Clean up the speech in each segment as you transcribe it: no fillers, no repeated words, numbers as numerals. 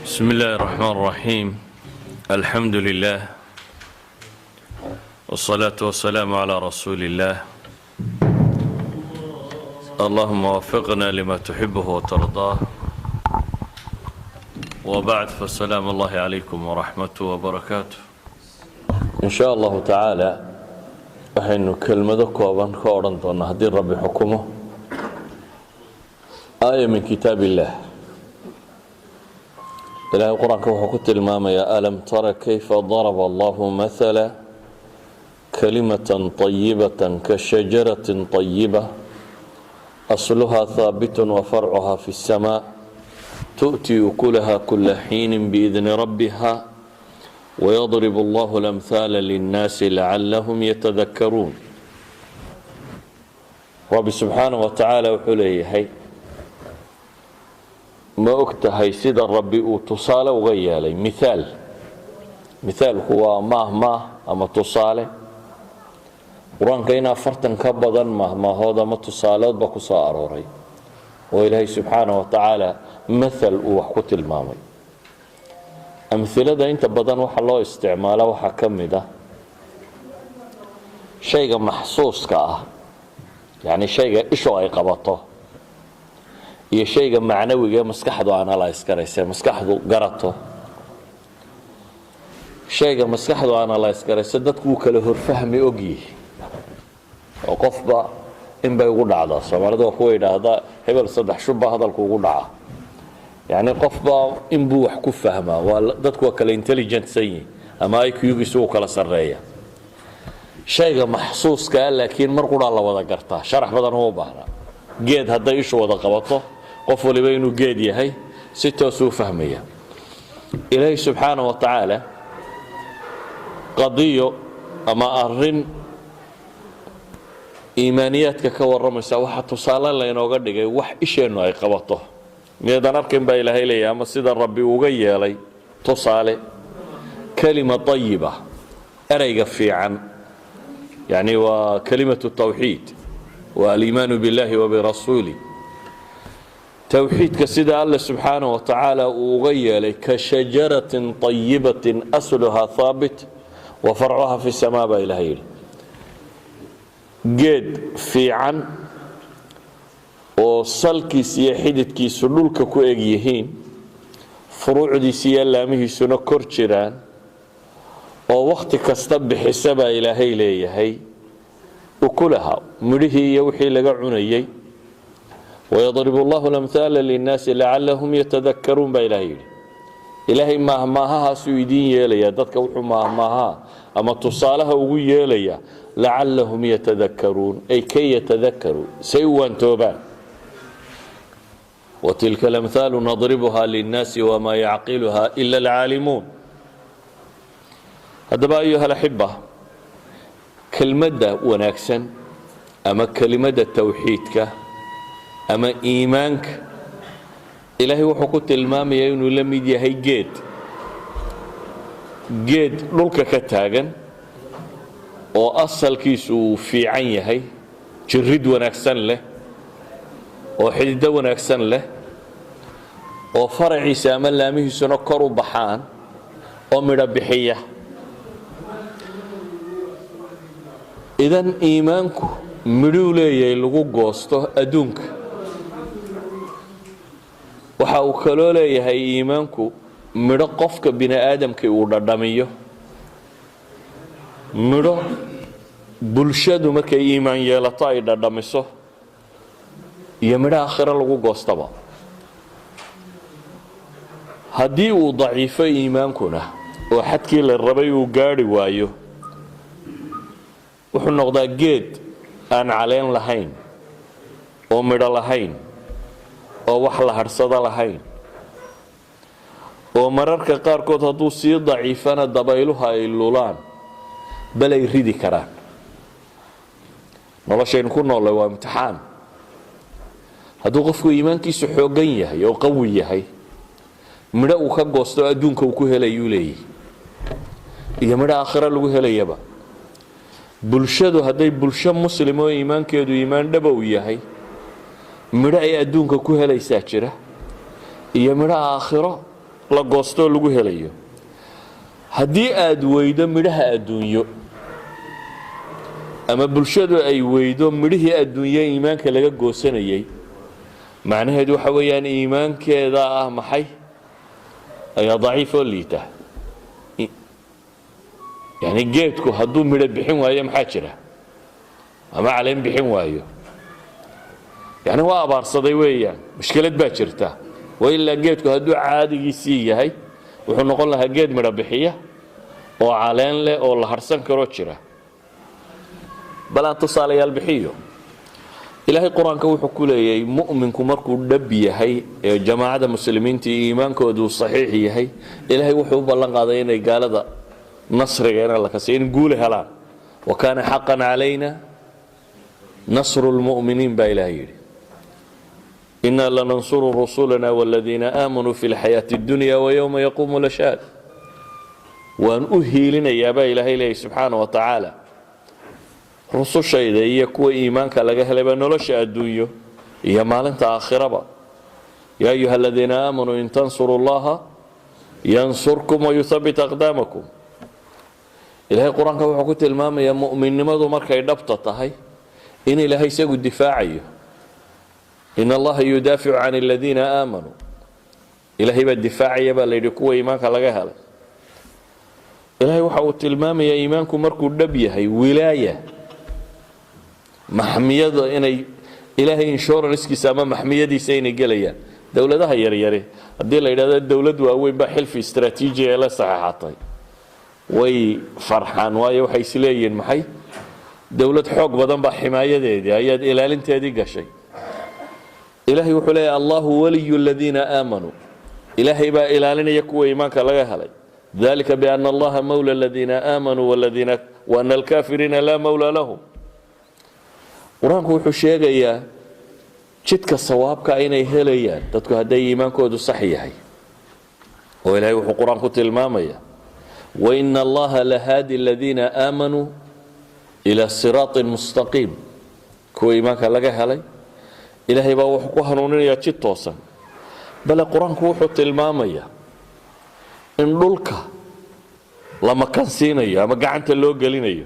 بسم الله الرحمن الرحيم الحمد لله والصلاة والسلام على رسول الله اللهم وفقنا لما تحبه وترضاه وبعد فالسلام الله عليكم ورحمته وبركاته إن شاء الله تعالى waxaynu kelmado kooban ka oran doonaa haddii rabbi xukumo aaya min kitaab illah ilaahay quraanka wuxuu ku tilmaamayaa alam tara kayfa daraba allahu mathala kalimatan tayyibatan ka shajaratin tayyiba asluha thabitun wa far'uha fi as-samaa tu'ti ukulaha kulla hiinin biidni rabbiha ويضرب الله الأمثال للناس لعلهم يتذكرون رب سبحانه وتعالى وحليه ما أكتهي سيد الرب تصال وغيالي مثال هو مهما أما تصال قرآن كينا فرطا كبضا مهما هذا ما تصالات بكسا أروري وإلهي سبحانه وتعالى مثل وحكوت المامي amhilada inta badan waxa loo isticmaala waxa kamida shayga maxsuuska ah yani shayga isho ay qabato iyo shayga macnawiga maskaxdu analyze karaysa maskaxdu garato shayga maskaxdu analyze karaysa dadku kala horfahmi ogyihi oo qofba in bay ugu dhacdaa Soomaalidu waa kuwa yiraahdaa hebel saddex shubba hadalku ugu dhaca يعني قفبا إن بو وحكو فهما ودادكو كلا intelligent سيء أما IQ يسوو كلا سرية شيء محسوس كان لكن مرقود الله وضا قرطا شرح بدن هو بحنا جيد هدا يشو وضا قبطه قفو اللي بينو جيد يهي ستة سوء فهمية إلهي سبحانه وتعالى قضية أما أرن إيمانيات ككور رمسا واحد تصالا لينو قدقى وح إشينو أي قبطه ميدان أركن با إلهي لي أما سيدا ربي وغيّا لي تصالي كلمة طيبة أريق في عن يعني وكلمة التوحيد والإيمان بالله وبرسوله توحيد كسيدا الله سبحانه وتعالى وغيّا لي كشجرة طيبة أصلها ثابت وفرعها في السماء با إلهي لي قد في عن oo salkiisa iyo xididkiisu dhulka ku eg yihiin furuucdiisa iyo laamihiisuna kor jiraan oo waqti kasta bixisaba ilaahay leeyahay ukulaha midhihii iyo wixii laga cunayay ويضرب الله الأمثال للناس لعلهم يتذكرون با ilaahay maahmaaha suudiin yeelaya dadka wuxuu maahmaaha ama tusaalaha ugu yeelaya لعلهم يتذكرون ay kay yatadhakkaru saywan toobaan وتلك الأمثال نضربها للناس وما يعقلها إلا العالمون هذا بقى أيها الأحبة كلمة وناكسن أما كلمة توحيدك أما إيمانك إلهي وحكوت المام يينو لم يدي هي جيد لولك كتاغن وأصل كيسو في عين هي جرد وناكسن له oo xididdo wanaagsan leh oo faraciisa ama laamihiisuna kor u baxaan oo midho bixiya idan iimaanku midhuu leeyahay lagu goosto adduunka waxa uu kaloo leeyahay iimaanku midho qofka bini aadamka uu dhadhamiyo midho bulshadu markay iimaan yeelato ay dhadhamiso iyo midha aakhira lagu goostaba haddii uu daciifo iimaankuna oo xadkii la rabay uu gaari waayo wuxuu noqdaa geed aan caleen lahayn oo midho lahayn oo wax la harsada lahayn oo mararka qaarkood hadduu sii daciifana dabayluha ay lulaan bal ay ridi karaan noloshaynu ku noolay waa imtixaan hadduu qofku iimaankiisu xoogan yahay oo qawi yahay midho uu ka goosto adduunka uu ku helayuu leeyahay iyo midho aakhira lagu helayaba bulshadu hadday bulsho muslim oo iimaankeedu iimaan dhaba u yahay midho ay adduunka ku helaysaa jira iyo midho aakhiro la goosto lagu helayo haddii aad weydo midhaha adduunyo ama bulshadu ay weydo midhihii adduunyo iimaanka laga goosanayay macnaheedu waxa weeyaan iimaankeeda ah maxay ayaa daciif oo liita yani geedku hadduu midho bixin waayo maxaa jira ama caleen bixin waayo yani waa abaarsaday weeyaan mushkilad baa jirta وإلا جيتك هدو عادي يسيه هاي وحنقول لها جيد مربحية أو علين له أو الهرسان كروتشرة بلا تصال يا البحية إلهي القرآن كوي حكولي مؤمن كمركو دبي هاي جماعة مسلمين تي إيمان كودو صحيح هاي إلهي وحب الله قاضيين قال هذا نصر غير الله كسين نقول هلا وكان حقا علينا نصر المؤمنين بإلهي إنا لننصر رسولنا والذين آمنوا في الحياة الدنيا ويوم يقوم الأشهاد وأن أهيلنا يا با إلهي إلهي سبحانه وتعالى رسول شيء يكوى إيمانك لقاه لبنولش الدنيا يا مالنت آخرة با يا أيها الذين آمنوا إن تنصروا الله ينصركم ويثبت أقدامكم إلهي القرآن كما حكوت المام يا مؤمن نمضوا مركا يدبطة هاي إن إلهي سيقو الدفاعي إن الله يدافع عن الذين آمنوا إلهي بالدفاع يبا ليركوا إيمانك لغاها إلهي وحاوت المام يا إيمانكم مركو النبي هي ولاية محمية إني إلهي إنشور رسكي ساما محمية دي سيني قليا دولة ده يري يري الدولة إذا الدولة وأوين بحلف استراتيجية لا صحيحاتي وي فرحان واي وحي سليين محي دولة حق بدن بحماية دي أياد إلهي انت هدي قشي إلهي وحلي الله ولي الذين آمنوا إلهي با إلالنا يكوى إيمانك لغاها ذلك بأن الله مولى الذين آمنوا وأن الكافرين لا مولى لهم ورانكو حشيغا يا جدك الصوابك أين يهليان تدكو هدي إيمانكو دو صحيحي وإلهي وحو قرانكو تلماميا وإن الله لهادي الذين آمنوا إلى الصراط المستقيم كو إيمانك لغاها إلهي baa wuxuu ku hanuuninayaa jid toosan bal quraanku wuxuu tilmaamayaa in dhulka la makansiinayo ama gacanta loo gelinayo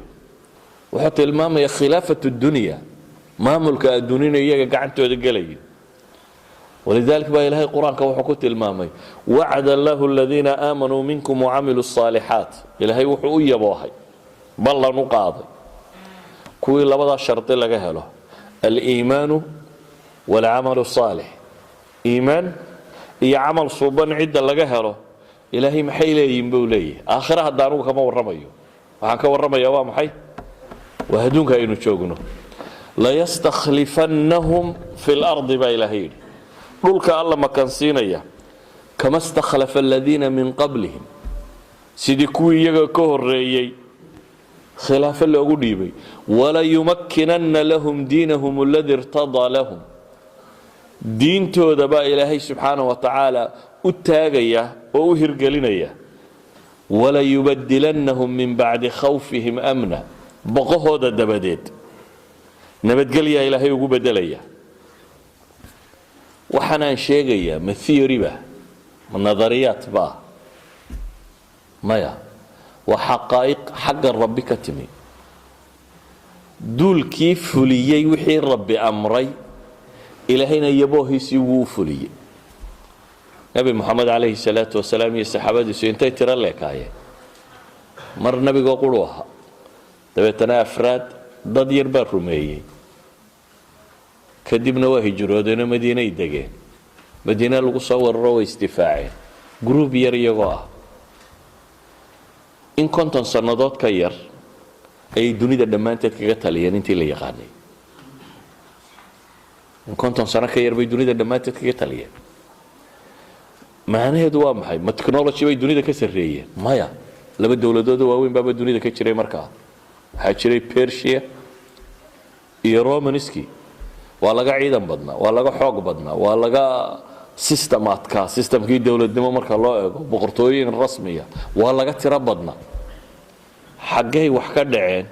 wuxuu tilmaamayaa khilaafatu dunya maamulka adduunina iyaga gacantooda galayo ولذلك baa ilaahay quraanka wuxuu ku tilmaamay wa'ada Allahu alladhina aamanu minkum wa 'amilus salihat ilaahay wuxuu u yaboohay ballan u qaaday kuwii labada sharti laga helo al-iimaanu والعمل الصالح إيمان هي عمل صوبان عدة لقهره إلهي محي لي ينبولي آخرها الدانوك كما ورميه وحانك ورميه وامحي وهدونك إنو تشوقنه لا يستخلفنهم في الأرض بإلهي قلك الله ما كان صينيا كما استخلف الذين من قبلهم سيدي كوي يغا كهر ريي خلاف اللي أقول لي ولا يمكنن لهم دينهم الذي ارتضى لهم diintooda baa ilaahay subxaanahu wa tacaala u taagaya oo u hirgelinaya wala yubadilannahum min bacdi khawfihim amna boqohooda dabadeed nabadgelya ilaahay ugu bedelaya waxaan sheegayaa ma theory ba ma nadariyaat ba maya wa xaqaa'iq xagga rabbi ka timi duulkii fuliyey wixii rabbi amray إلهينا يبوه يسيوه فلي نبي محمد عليه الصلاة والسلام يسحبه سينتهي ترى لك هاي مر نبي قولوها تبتنا أفراد ضد يربر رميي كدبنا وهي جرودنا مدينة يدقين مدينة القصور رو استفاعي جروب يريقوها إن كنت صندوق كير أي دنيا دمان تتكتل ينتي اللي يغني إن كنتم سنة كير بي دونيدا دماتت كيتاليا معناه دوا محي ما تكنولوجي بي دونيدا كسرية مايا لما الدولة دوا وين بابا دونيدا كتشري مركا هاتشري بيرشيا إيرومانسكي ولا قاعدا بدنا ولا حوق بدنا ولا سيستمات كا سيستم كي دولة دما مركا الله بقرطويين الرسمية ولا ترى بدنا حقي وحكا دعين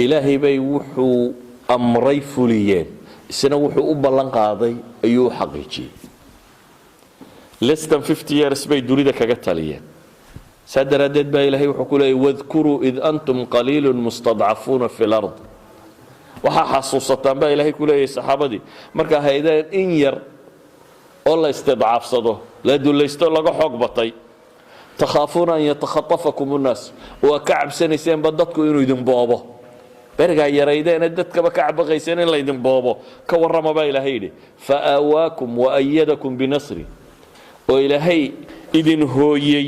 إلهي بي وحو أمري فوليين isna wuxuu u ballan qaaday ayuu xaqiijiyay less than 50 years bay dunida kaga taliyeen saadaradeed baa ilaahay wuxuu ku leeyahay wadhkuru id antum qaliilun mustadcafuuna fi lard waxa xasuusataan baa ilaahay ku leeyahay saxaabadii marka haydeen in yar oo la istidcaafsado la dulaysto laga xoog batay takhaafuuna an yatakhatafakum الnaas wa kacabsanayseen badadku inuu idin boobo bergaa yaraydeen dadkaba ka cabaqayseen in la idin boobo ka warrama baa ilaahay yidhi faawaakum wa ayadakum binasri oo ilaahay idin hooyey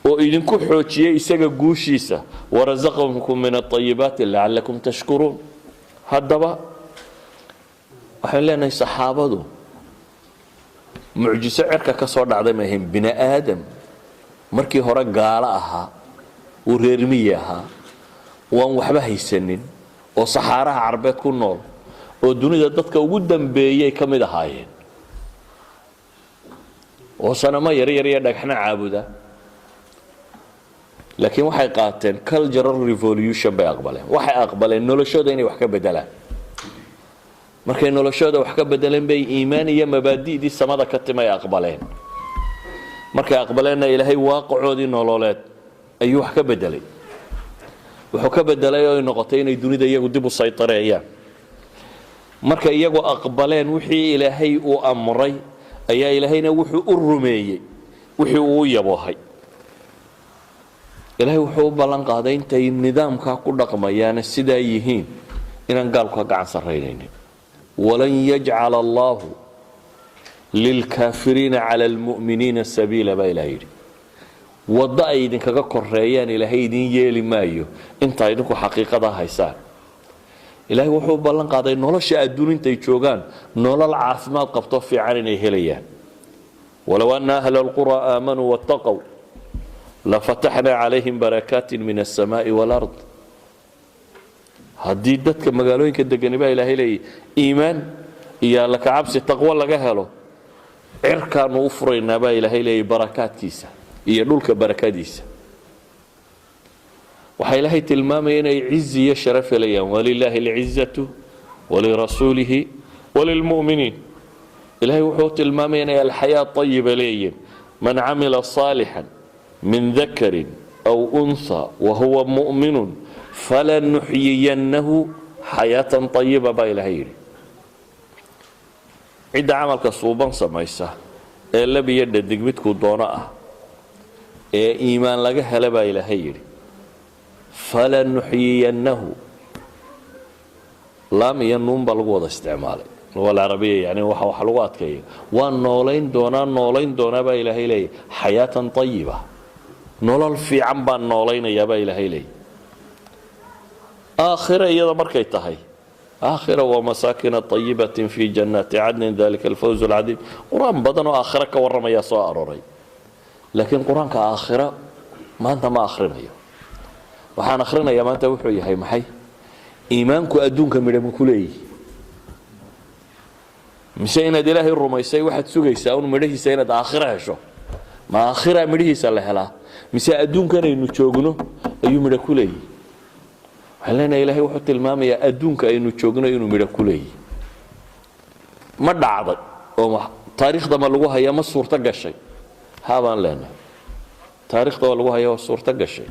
oo idinku xoojiyey isaga guushiisa warazaqakum min at-tayyibaati la'allakum tashkuruun haddaba waxaan leenahay saxaabadu mucjiso cirka ka soo dhacday ma ahayn bini aadam markii hore gaalo ahaa uu reer miyi ahaa waan waxba haysanin oo saxaaraha carbeed ku nool oo dunida dadka ugu dambeeyay ka mid ahaayeen oo sanamo yaryar iyo dhagxna caabuda laakiin waxay qaateen cultural revolution bay aqbaleen waxay aqbaleen noloshooda inay wax ka bedelaan markay noloshooda wax ka bedeleen bay iimaan iyo mabaadi'dii samada ka timay aqbaleen markay aqbaleenna ilaahay waaqacoodii nololeed ayuu wax ka bedelay wuxuu ka bedelay oo ay noqotay inay dunida iyagu dib u saytareeyaan markay iyagu aqbaleen wixii ilaahay uu amray ayaa ilaahayna wuxuu u rumeeyey wixii uu yaboohay ilaahay wuxuu u ballan qaaday intay nidaamka ku dhaqmayaan sidaa yihiin inaan gaalku ka gacan sarreynaynin walan yajcala allahu lilkaafiriina cala almu'miniina sabiila baa ilahay yidhi waddo ay idinkaga koreeyaan ilaahay idin yeeli maayo intaa idinku xaqiiqada haysaan ilaahay wuxuu u ballan qaaday nolosha adduun intay joogaan nolol caafimaad qabto fiican inay helayaan walow anna ahla alqura aamanuu wattaqow lafataxnaa calayhim barakaatin min alsamaa'i waalard haddii dadka magaalooyinka degani baa ilaahay leeyahy iimaan iyo alla ka cabsi taqwo laga helo cirkaanu u furaynaa baa ilaahay leeyahy barakaadkiisa iyo dhulka barakadiisa waxaa ilaahay tilmaamaya inay cizi iyo sharaf helayaan walilaahi alcizatu walirasuulihi walilmu'miniin ilaahay wuxuu tilmaamaya inay alxayaa ayiba leeyihin man camila saalixan min dakarin aw unha wahuwa mu'minun falanuxyiyannahu xayaatan ayiba baa ilaahay yidhi cidda camalka suuban samaysa ee lab iyo dhadig midkuu doono ah ee iimaan laga hela baa ilaahay yidhi falanuxyiyannahu laam iyo nuun baa lagu wada isticmaalay luga alcarabiya yani wax lagu adkeeyo waan noolayn doonaa baa ilaahay leeyahy xayaatan ayiba nolol fiican baan noolaynayaa baa ilaahay leeyahy aakhira iyada markay tahay آخرة ومساكن طيبة في جنات عدن ذلك الفوز العظيم قرآن بدن آخرة كورما يا صاروري لكن قرآن كآخرة ما أنت ما آخرنا يا وحنا آخرنا يا ما أنت وحي هاي محي إيمانك أدونك من المكولي مسينا دلاه الرميسي واحد سوق يساون مريه سينا آخرة شو ما آخرة مريه سله لا مسي أدونك إنه تشوجنه أيوم المكولي waxaan ilaahay wuxuu tilmaamayaa adduunka aynu joogno inuu midho ku leeyahay ma dhacday oo taariikhda ma lagu hayaa ma suurta gashay haabaan leenahay taariikhda waa lagu hayaa waa suurta gashay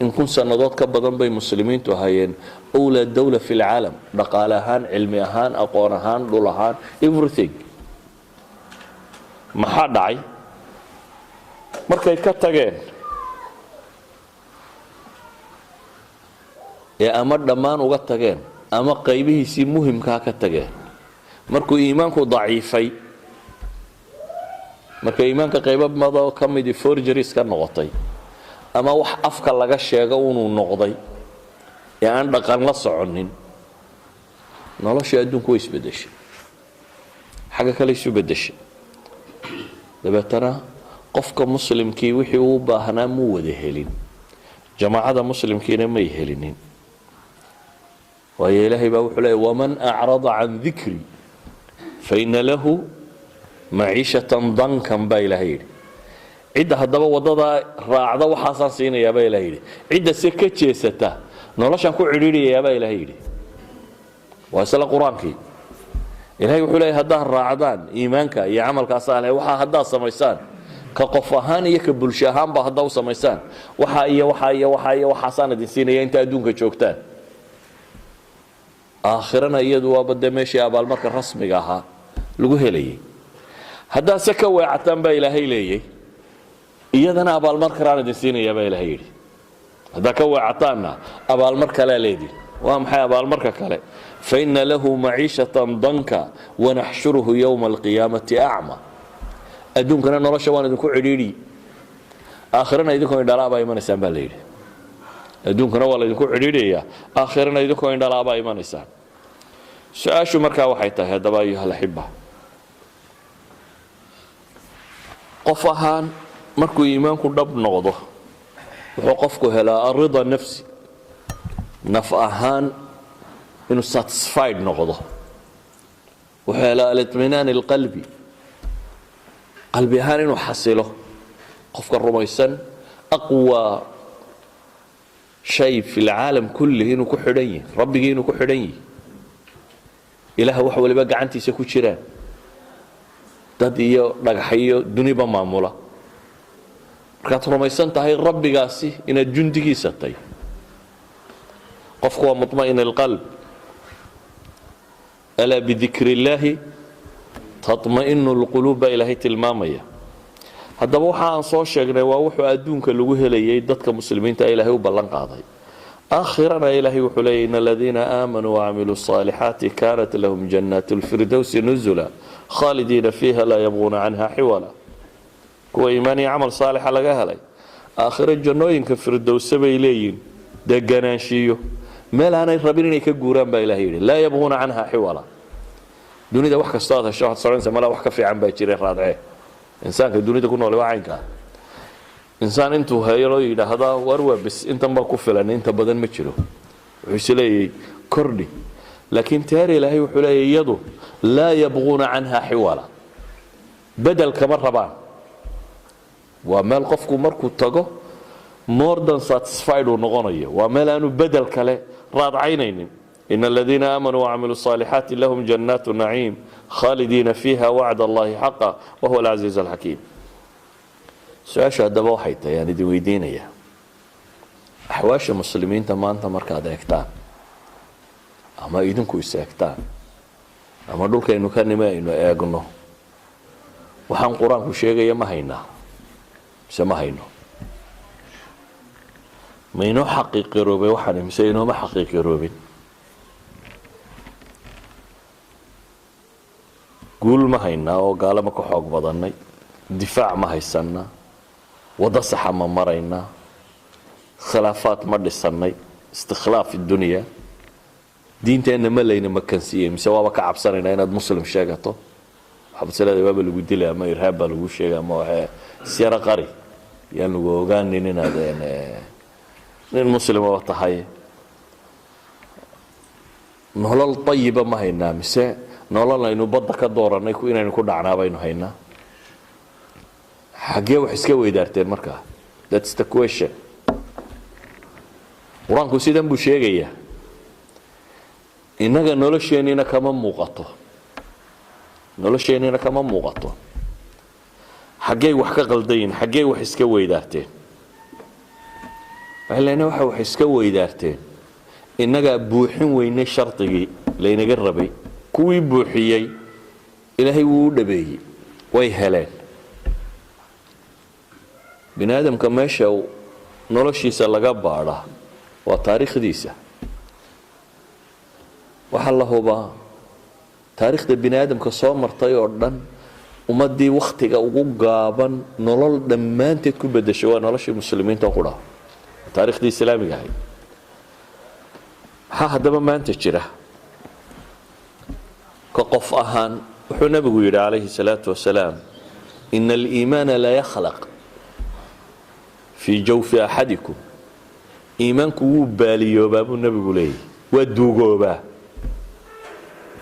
in kun sannadood ka badan bay muslimiintu hayeen awla dawla fi lcaalam dhaqaale ahaan cilmi ahaan aqoon ahaan dhul ahaan everything maxaa dhacay markay ka tageen ee ama dhammaan uga tageen ama qaybihiisii muhimkaa ka tageen markuu iimaanku daciifay marka iimaanka qaybo madoo ka midi forgeries ka noqotay ama wax afka laga sheego inuu noqday ee aan dhaqan la soconin nolosha adduunku way isbedeshay xagga kale isu bedeshay dabeetana qofka muslimkii wixii uu baahnaa muu wada helin jamaacada muslimkiina may helinin waayo ilaahay baa wuxuu leeyahy waman acrada can dikri faina lahu maciishatan dankan baa ilaahay yidhi cidda haddaba waddadaa raacda waxaasaan siinayaa baa ilaahay yidhi cidda se ka jeesata noloshaan ku cidhiidhiyayaa baa ilaahay yidhi waa isla qur-aankii ilaahay wuxuu leeyahay haddaad raacdaan iimaanka iyo camalka saalix waxa haddaad samaysaan ka qof ahaan iyo ka bulsho ahaanba haddaa u samaysaan waxa iyo waxa iyo waxa iyo waxaasaan idin siinaya inta adduunka joogtaan aakhirana iyadu waa badda meeshii abaalmarka rasmiga ahaa lagu helayay haddaad se ka weecataan baa ilaahay leeyay iyadana abaalmar kalaan idin siinayaa baa ilaahay yidhi haddaad ka weecataanna abaalmar kalea leedin waa maxay abaalmarka kale faina lahu maciishatan danka wanaxshuruhu yowma alqiyaamati acma adduunkana nolosha waan idinku cidhiidhi aakhirana idinkoo indhalaabaa imanaysaan baa layidhi adduunkana waa laydinku cidhiidhayaa aakhirana idinkoo indhalaabaa imanaysaan su-aashu markaa waxay tahay haddaba ayuha alaxiba qof ahaan markuu iimaanku dhab noqdo wuxuu qofku helaa arida nafsi naf ahaan inuu satisfied noqdo wuxuu helaa alitminaan alqalbi qalbi ahaan inuu xasilo qofka rumaysan aqwa shay fi lcaalam kullih inuu ku xidhan yahi rabbigii inuu ku xidhan yahi ilaah wax waliba gacantiisa ku jiraan dad iyo dhagaxyo duniba maamula markaad rumaysan tahay rabbigaasi inaad jundigiisa tahay qofku waa muطma'in alqalb alaa bidikri illaahi taطma'inu اlquluub baa ilaahay tilmaamaya haddaba waxa aan soo sheegnay waa wuxuu adduunka lagu helayay dadka muslimiinta ilaahay u ballan qaaday aakhirana ilaahay wuxuu leeyahy in aladiina aamanuu wacamiluu الصaalixaati kaanat lahum jannaat اlfirdowsi nuzula khaalidiina fiiha laa yabquuna canha xiwala kuwa iimaan iyo camal saalixa laga helay aakhiro jannooyinka firdowse bay leeyihin deganaanshiyo meel aanay rabin inay ka guuraan baa ilahay yidhi laa yabquuna canha xiwala dunida wax kastoo aad hesho waxaad soconaysa malaa wax ka fiican baa jira raadcee insaanka dunida ku noole waa caynkaa insaan intuu haylo yidhaahda war waa bis intan baa ku filan inta badan ma jiro wuxuu is leeyahay kordhi laakiin teer ilaahay wuxuu leeyahay iyadu laa yabquuna canha xiwala bedel kama rabaan waa meel qofku markuu tago more than satisfied uu noqonayo waa meel aanu bedel kale raadcaynaynin in aladiina aamanuu wacamiluu الصaalixaati lahum jannaatu naciim khaalidiina fiiha wacd allahi xaqa wahuwa alcaziiz alxakiim su-aasha haddaba waxay tahay aan idin weydiinayaa axwaasha muslimiinta maanta markaad eegtaan ama idinku is eegtaan ama dhulkaynu ka nime aynu eegno waxaan qur-aanku sheegaya ma haynaa mise ma hayno ma inoo xaqiiqiroobay waxaan mise inooma xaqiiqiroobin guul ma haynaa oo gaalama ka xoog badannay difaac ma haysanaa waddo saxa ma maraynaa khilaafaad ma dhisannay istikhlaaf dunya diinteenna ma layna makansiiyey mise waaba ka cabsanaynaa inaad muslim sheegato waxaad isleedahay waaba lagu dilay ama irhaab baa lagu sheegay ama waxee isyaro qari yaan lagu ogaanin inaad nin muslimaba tahay nolol tayiba ma haynaa mise nolol aynu badda ka doorannay inaynu ku dhacnaa baynu haynaa xaggee wax iska weydaarteen markaa that's the question qur-aanku sidan buu sheegayaa innaga nolosheenniina kama muuqato xaggey wax ka qaldayin xaggey wax iska weydaarteen waxay leenahay waxa wax iska weydaarteen innagaa buuxin weynay shardigii laynaga rabay kuwii buuxiyey ilaahay wuu u dhabeeyey way heleen bini aadamka meesha noloshiisa laga baadha waa taariikhdiisa waxaa la hubaa taariikhda bini aadamka soo martay oo dhan ummaddii wakhtiga ugu gaaban nolol dhammaanteed ku bedeshay waa noloshii muslimiinta qudha taariikhdii islaamiga ahayd maxaa haddaba maanta jira ka qof ahaan wuxuu nabigu yidhi calayhi salaatu wasalaam ina aliimaana la yakhlaq fii jawfi axadikum iimaanku wuu baaliyoobaa buu nabigu leeyahy waa duugoobaa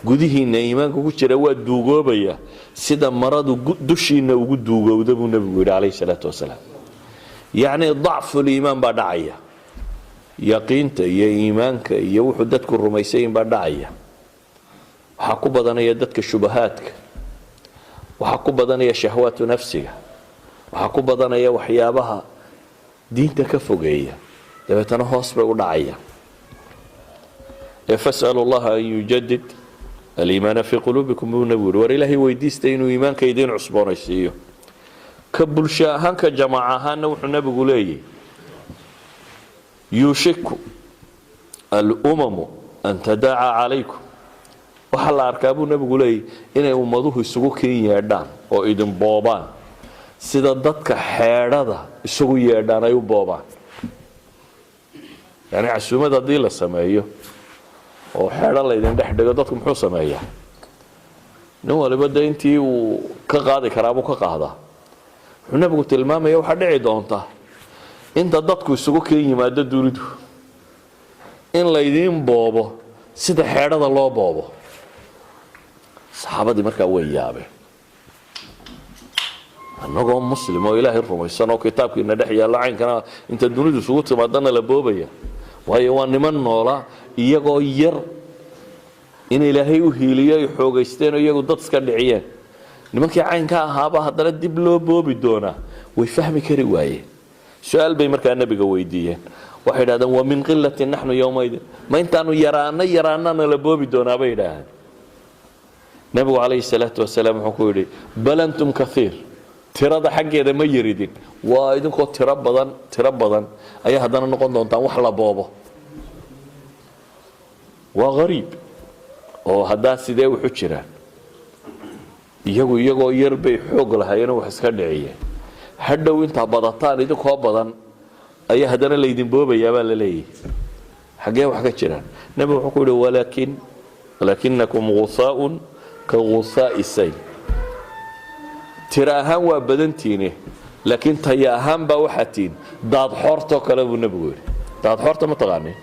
gudihiinna iimaanku ku jira waa duugoobaya sida maradu dushiinna ugu duugowda buu nabigu yidhi calayhi salaatu wasalaam yacni dacfuliimaan baa dhacaya yaqiinta iyo iimaanka iyo wuxuu dadku rumaysayin baa dhacaya waxaa ku badanaya dadka shubahaadka, waxaa ku badanaya shahwaatu nafsiga, waxaa ku badanaya waxyaabaha diinta ka fogeeya, dabeetana hoos bay u dhacayaan. fas'alu allaha an yujadid aliimaana fii quluubikum buu nabigu yidhi, war ilaahay weydiista inuu iimaanka idiin cusboonaysiiyo. ka bulsho ahaan ka jamaac ahaanna wuxuu nabigu leeyahy yuushiku alumamu an tadaaca calaykum, waxaa la arkaa buu nabigu leeyahy inay ummaduhu isugu keen yeedhaan oo idin boobaan sida dadka xeedhada isugu yeedhaan ay u boobaan. yani casuumad haddii la sameeyo oo xeedho laydin dhex dhigo, dadku muxuu sameeyaa? nin waliba de intii uu ka qaadi karaabuu ka qaadaa. wuxuu nabigu tilmaamaya waxaa dhici doonta inta dadku isugu keen yimaado dunidu in laydiin boobo sida xeedhada loo boobo. saxaabadii markaa way yaabeen. annagoo muslim oo ilaahay rumaysan oo kitaabkiina dhex yaalla caynkana inta dunidu isugu timaadana la boobaya, waayo waa niman noola iyagoo yar in ilaahay u hiiliyo ay xoogaysteen oo iyagu dad iska dhiciyeen. nimankii caynka ahaaba haddana dib loo boobi doonaa, way fahmi kari waayeen. su-aal bay markaa nabiga weydiiyeen, waxay idhahdeen wa min qilatin naxnu yowmaydin, ma intaanu yaraanana la boobi doonaa bay idhaahdeen. nabigu calayhi salaatu wasalaam wuxuu ku yidhi bal antum kaiir, tirada xaggeeda ma yaridin, waa idinkoo tiro badan ayaa haddana noqon doontaan wax la boobo. waa qariib oo haddaa sidee wuxu jiraan. iyagoo yar bay xoog lahaayeen wax iska dhiciyeen, hadhow intaa badataan idinkoo badan ayaa haddana laydin boobayaa baa la leeyahay. xaggee wax ka jiraan? nabigu wuxuu ku yidhi walaakinakum gusaaun ka gusaa'i sayl, tira ahaan waa badantiine laakiin taya ahaan baa waxaa tihin daad xoortoo kale buu nabigu yidhi. daad xoorta ma taqaanin?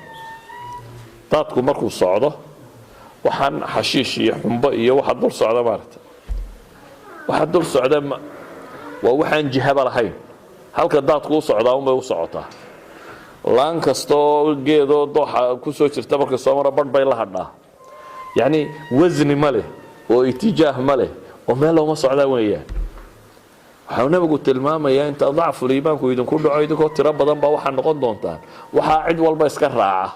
daadku markuu socdo waxaan xashiish iyo xumbo iyo waxa dul socda maaragta, waxa dul socda waa waxaan jihaba lahayn, halka daadku u socdaa unbay u socotaa. laan kastoo geedoo dooxa ku soo jirta marka soo mara badh bay la hadhaa. yacni wasni ma leh oo itijaah ma leh oo meel looma socdaa weeyaan. waxau nabigu tilmaamayaa inta dacful iimaanku idinku dhaco idinkoo tiro badan baa waxaa noqon doontaan waxaa cid walba iska raaca,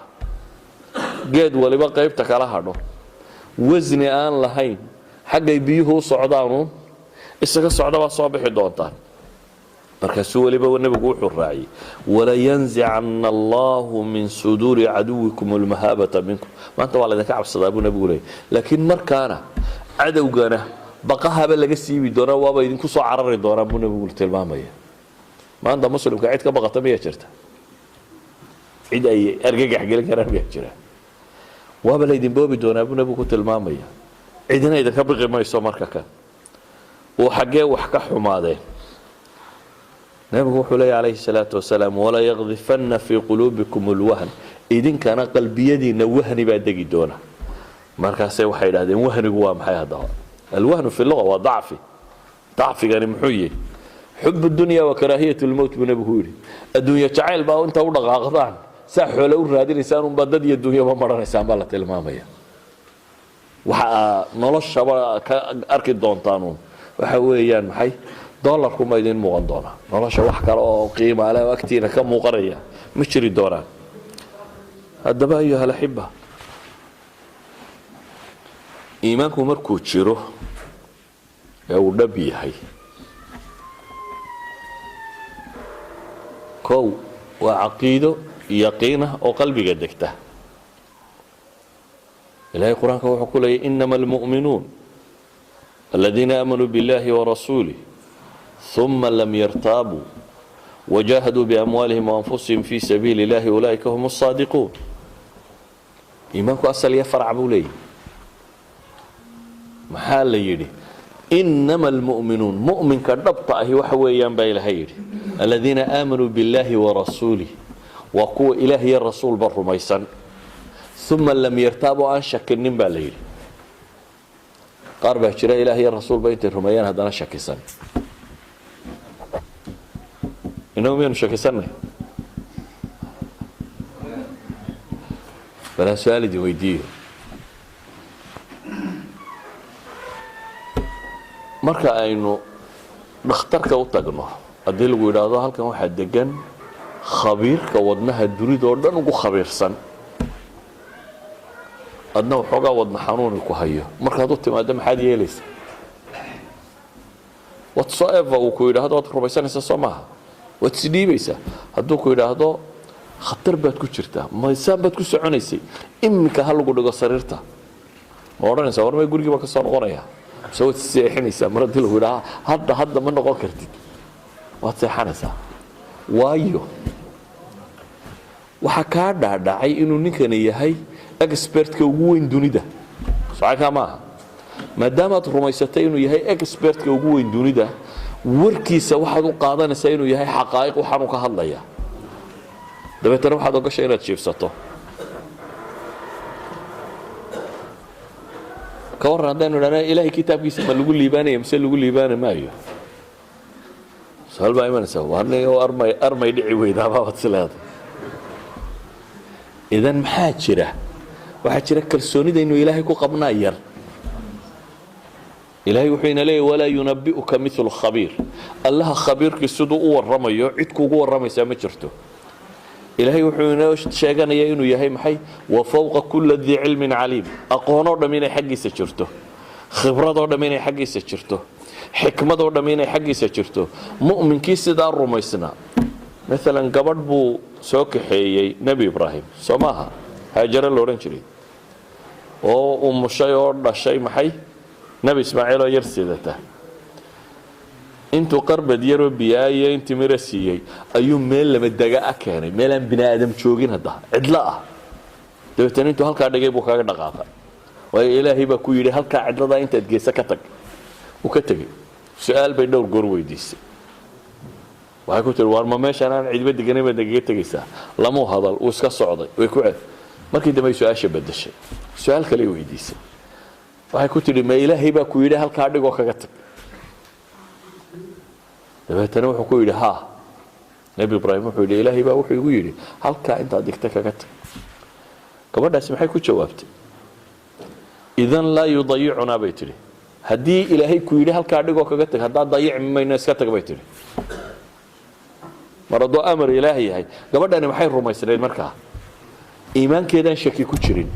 geed waliba qaybta kala hadho, wasni aan lahayn, xaggay biyuhu u socdaanuun isaga socda baa soo bixi doontaan. markaasuu weliba nabigu wuxuu raaciyey walayanzicanna allahu min suduuri caduwikum almahaabata minkum. maanta waa laydinka cabsadaa buu nabigu leeyay, laakiin markaana cadowgana baqahaba laga siibi doonaa, waaba idinku soo carari doonaa buu nabigu tilmaamaya. maanta muslimka cid ka baqata miyaa jirta? cid ay argagax gelin karaan miyaa jira? waaba laydin boobi doonaa buu nabigu ku tilmaamaya. cidina idinka biqi mayso marka kan. uu xaggee wax ka xumaadeen? nabigu wuxuu leeyahy calayhi salaatu wasalaam walaa yaqdifanna fii quluubikum alwahn, idinkana qalbiyadiinna wahni baa degi doona. markaasay waxay idhahdeen wahnigu waa maxay haddaba? alwahnu fi luga waa dacfi. dacfigani muxuu yihi? xub dunya wa karaahiyat lmowt buu nabigu yidhi. adduunye jacayl baa inta u dhaqaaqdaan saa xoole u raadinaysaan unbaa dad iyo dunyaba maranaysaan baa la tilmaamaya. waxa noloshaba ka arki doontaan waxa weeyaan maxay? dollarku ma idin muuqan doonaa. nolosha wax kale oo qiimo leh oo agtiina ka muuqanaya ma jiri doonaan. haddaba ayuha alaxiba, iimaanku markuu jiro ee uu dhab yahay, kow waa caqiido yaqiinah oo qalbiga degta. ilaahay qur-aanka wuxuu ku leeyahy inama almu'minuun aladiina aamanuu biاllahi warasuulih ثم لم يرتابوا وجاهدوا بأموالهم وأنفسهم في سبيل الله أولئك هم الصادقون. إيمانكو أصل يفرع بولي محال يدي إنما المؤمنون مؤمن كالربطة وحويان بايل هيدي الذين آمنوا بالله ورسوله وقوة إلهي الرسول بالرميسان ثم لم يرتابوا عن شك النبا ليلي قاربه جرى إلهي الرسول بيت الرميان هذا شكسان. إنهم ينو شكسانه بلا سؤال دي ويديه marka aynu dhakhtarka u tagno haddii lagu yidhaahdo halkan waxaa degan khabiirka wadnaha dunida oo dhan ugu khabiirsan adna waxoogaa wadna xanuuni ku hayo markaad u timaado maxaad yeelaysaa whatsoever uu ku yidhaahdo waad rumaysanaysaa soo maaha waad isdhiibaysaa hadduu ku yidhaahdo khatar baad ku jirtaa maysaan baad ku soconaysay iminka ha lagu dhigo sariirta ma odhanaysaa warmay gurigii baa ka soo noqonaya mise waad seexinaysaa mar haddii lagu yidhaha hadda ma noqon kartid waad seexanaysaa waayo waxaa kaa dhaadhacay inuu ninkani yahay expertka ugu weyn dunida socakaa maaha maadaamaad rumaysatay inuu yahay expertka ugu weyn dunida warkiisa waxaad u qaadanaysaa inuu yahay xaqaa'iq waxaanu ka hadlaya dabeetana waxaad ogashay inaad jiibsato ka warran haddaynu idhahna ilaahay kitaabkiisa ma lagu liibaanaya mise lagu liibaani maayo su-aal baa imanaysa warnigo armay dhici weydaabaabad is leeday idan maxaa jira waxaa jira kalsoonidaynu ilaahay ku qabnaa yar ilaahay wuxuu ina leeyahy walaa yunabi'uka milu khabiir allaha khabiirkii siduu u warramayo cid kuugu warramaysaa ma jirto ilaahay wuxuu inoo sheeganayaa inuu yahay maxay wa fawqa kulli dii cilmin caliim aqoonoo dhamm inay xaggiisa jirto khibradoo dhamm inay xaggiisa jirto xikmadoo dhamm inay xaggiisa jirto mu'minkii sidaa rumaysnaa maalan gabadh buu soo kaxeeyey nebi ibraahim soo maaha haajare la odhan jiray oo umushay oo dhashay maxay nebi ismaaciil oo yar sidata intuu qarbad yaroo biyaayo intii miro siiyey ayuu meel lama dega a keenay meel aan bini aadam joogin hadda cidlo ah dabeetana intuu halkaa dhigay buu kaga dhaqaaqay waayo ilaahay baa ku yidhi halkaa cidladaa intaad geesa ka tag uu ka tegey su-aal bay dhowr goor weydiisay waxay ku tiri waar ma meeshaan aan cidba deganay baad nagaga tegaysaa lamuu hadal uu iska socday way ku markii dambe ay su-aasha bedeshay su-aal kale weydiisay waxay ku tidhi ma ilaahay baa ku yidhi halkaa dhigoo kaga tag dabeetana wuxuu ku yidhi haa nebi ibraahim wuxuu yidhi ilaahay baa wuxuu igu yidhi halkaa intaad digta kaga tag gabadhaasi maxay ku jawaabtay idan laa yudayicunaa bay tidhi haddii ilaahay ku yidhi halkaa dhigoo kaga tag haddaad dayicmi mayno iska tag bay tidhi mar hadduu amar ilaahay yahay gabadhani maxay rumaysnayd markaa iimaankeedaan shaki ku jirin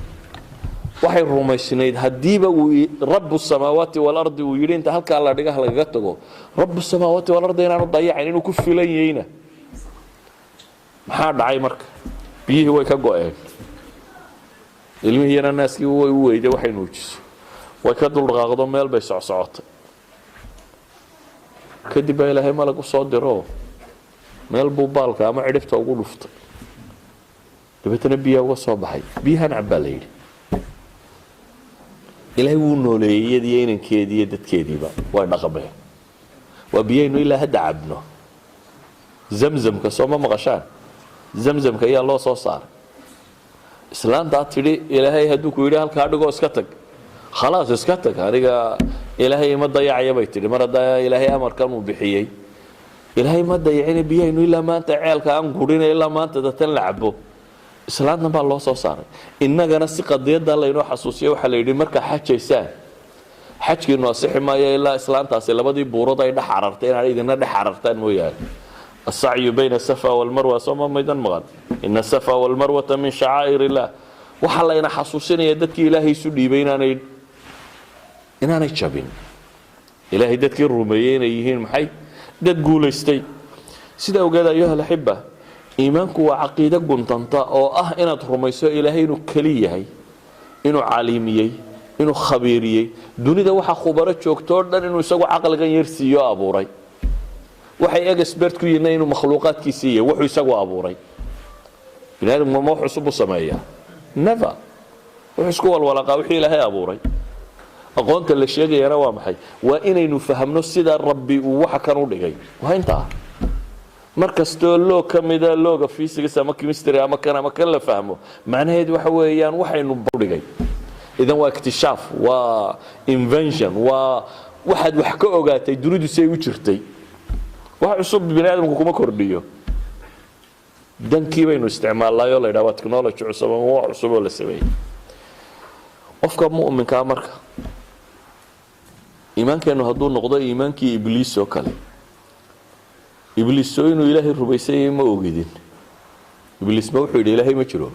waxay rumaysnayd haddiiba rabu samaawaati walardi uu yidhi inta halkaa la dhigaha lagaga tago rabu samaawaati walardi inaanu dayacayn inuu ku filan yahayna maxaa dhacay marka biyihii way ka go-een ilmihii yana naaskii way u weyday waxay nuujiso way ka duldhaqaaqdo meel bay socsocotay kadib baa ilaahay malag u soo diro meel buu baalka ama cidhifta ugu dhuftay dabeetana biyaa uga soo baxay biyahan cabbaa la yidhi ilaahay wuu nooleeyey iyadiiyo inankeedii iyo dadkeediiba way dhaqmeen waa biyaynu ilaa hadda cabno zamzamka soo ma maqashaan zamzamka ayaa loo soo saaray islaantaa tidhi ilaahay hadduu ku yidhi halkaa dhigoo iska tag khalaas iska tag aniga ilaahay ima dayacaya bay tidhi mar haddaa ilaahay amarkan uu bixiyey ilaahay ma dayacina biyaynu ilaa maanta ceelka aan gurina ilaa maanta datan la cabo islaantna baa loo soo saaray innagana si qadiyadda laynoo xasuusiya waxaa la yidhi markaa xajaysaan xajkiinu asixi maayo ilaa islaantaasi labadii buurood ay dhex carartay inaad idina dhex carartaan mooyaane asacyu bayna safa walmarwa sooma maydan maqan ina safa walmarwata min shacaa'ir illah waxaa layna xasuusinaya dadkii ilaahay isu dhiibay inaanay jabin ilaahay dadkii rumeeyey inay yihiin maxay dad guulaystay sida ogeed ayuha alaxiba iimaanku waa caqiido guntanta oo ah inaad rumayso ilaahay inuu keli yahay inuu caalimiyey inuu khabiiriyey dunida waxa khubaro joogto oo dhan inuu isagu caqligan yar siiyo abuuray waxay expert ku yihiin inuu makhluuqaadkiisii yahay wuxuu isagu abuuray bini aadamku ma wax cusub u sameeyaa never wuxuu isku walwalaqaa wixii ilaahay abuuray aqoonta la sheegayana waa maxay waa inaynu fahamno sida rabbi uu waxa kan u dhigay waa intaa markastoo loo ka mida looga physics ama chemistry ama kan la fahmo macnaheedu waxa weeyaan waxaynu dhigay idan waa iktishaaf waa invention waa waxaad wax ka ogaatay dunidu say u jirtay wax cusub bini aadamku kuma kordhiyo dankii baynu isticmaalnaayo la yidhaha waa technology cusub ama wax cusub oo la sameeyey qofka mu'minkaa marka iimaankeenu hadduu noqdo iimaankii ibliis oo kale ibliis oo inuu ilaahay rumaysay ma ogidin ibliis ma wuxuu yidhi ilaahay ma jiro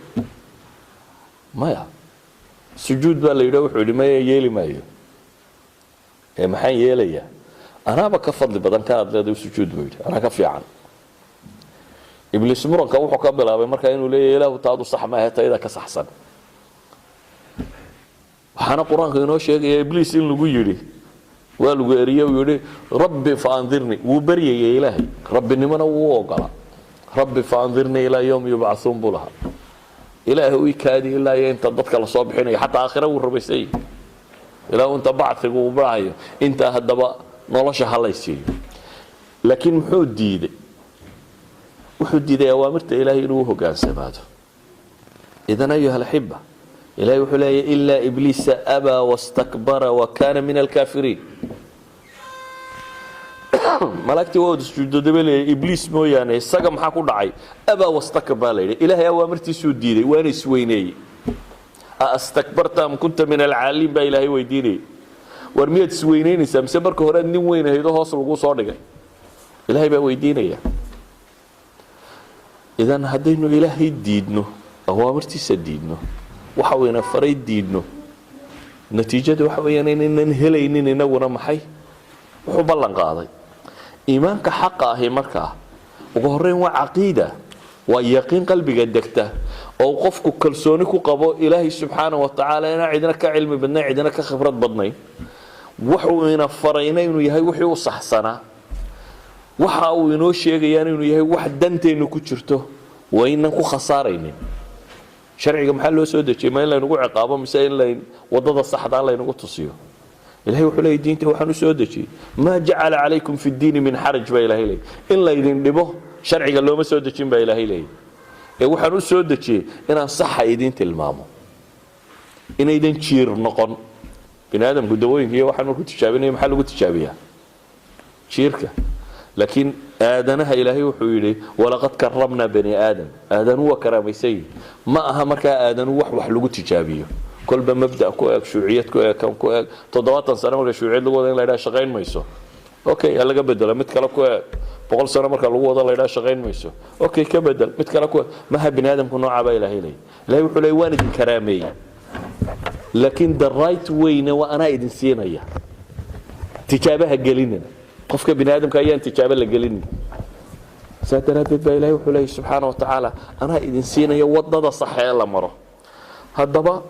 maya sujuud baa la yidhi wuxuu yidhi maya yeeli maayo maxaan yeelayaa anaaba ka fadli badan ka adleeday sujuud buu yidhi anaa ka fiican ibliis muranka wuxuu ka bilaabay markaa inuu leeyahay ilaahu taadu sax ma ahayd tayada ka saxsan waxaana qur-aanka inoo sheegaya ibliis in lagu yidhi waa lagu eriyey uu yidhi rabbi faandirni wuu baryayay ilaahay rabbinimona wuu ogola rabbi faandirni ilaa yowmi yubcathuun buu lahaa ilaahay u ikaadi ilaa iyo inta dadka la soo bixinayo xataa aakhira wuu rumaysay ilaa inta bacdiga uu baahayo inta haddaba nolosha halaysiiyo laakiin muxuu diiday wuxuu diiday awaamirta ilaahay inuu hogaansamaado idan ayuha alxiba ilaahay wuxuu leeyahay ilaa ibliisa abaa wastakbara wa kaana min alkaafiriin malaa'igtii waa wada sujuuday bay leeyahay ibliis mooyaane isaga maxaa ku dhacay abaa wastakbara la yidhi ilaahay awaamirtiisuu diiday waana isweyneeyey astakbarta am kunta min alcaaliin baa ilaahay weydiinayay war miyaad isweyneynaysaa mise marka horead nin weyn ahayd oo hoos lagu soo dhigay ilaahay baa weydiinaya idan haddaynu ilaahay diidno awaamirtiisa diidno waxa uu ina faray diidno natiijadu waxa weeyaan inaynan helaynin inaguna maxay wuxuu ballan qaaday iimaanka xaqa ahi markaa ugu horreyn waa caqiida waa yaqiin qalbiga degta oo qofku kalsooni ku qabo ilaahay subxaana wa tacaala inaan cidina ka cilmi badnayn cidina ka khibrad badnayn wuxuu ina farayna inuu yahay wixii u saxsanaa waxa uu inoo sheegayaan inuu yahay wax danteenu ku jirto waa inaan ku khasaaraynin sharciga maxaa loo soo dejiyay ma in laynagu ciqaabo mise in wadada saxda laynagu tusiyo ilahay wuxuu leeyahay diinta waxaan u soo dejiyay ma jacala calaykum fi ddiini min xaraj baa ilaahay leeyahay in laydin dhibo sharciga looma soo dejin baa ilaahay leeyahay waxaan u soo dejiyay inaan saxa idin tilmaamo inaydan jiir noqon bini aadamku dawooyinka iyo waxaan ku tijaabinaya maxaa lagu tijaabiyaa jiirka laakiin aadanaha ilaahay wuxuu yidhi walaqad karamnaa bani aadam aadanu waa karaamaysan ma aha markaa aadanu wax lagu tijaabiyo kolba mabda ku eeg shuuciyad ku eeg kan ku eeg 70 sano marka shuuciyad lagu wada in la yidhaha shaqayn mayso okay laga bedelo mid kale ku eeg 100 sano marka lagu wada la yidhaha shaqayn mayso okay ka bedel mid kale ku maha bini aadamku nooca baa ilaahay leeyahay wuxuu leeyahay waan idin karaameeyay laakiin the right way waa ana idin siinaya tijaabaha gelinina qofka bini aadamka ayaan tijaabo la gelin saadaradeed baa ilaahay wuxuu leeyahay subxaana wa tacaala anaa idin siinaya wadada sax ee la maro haddaba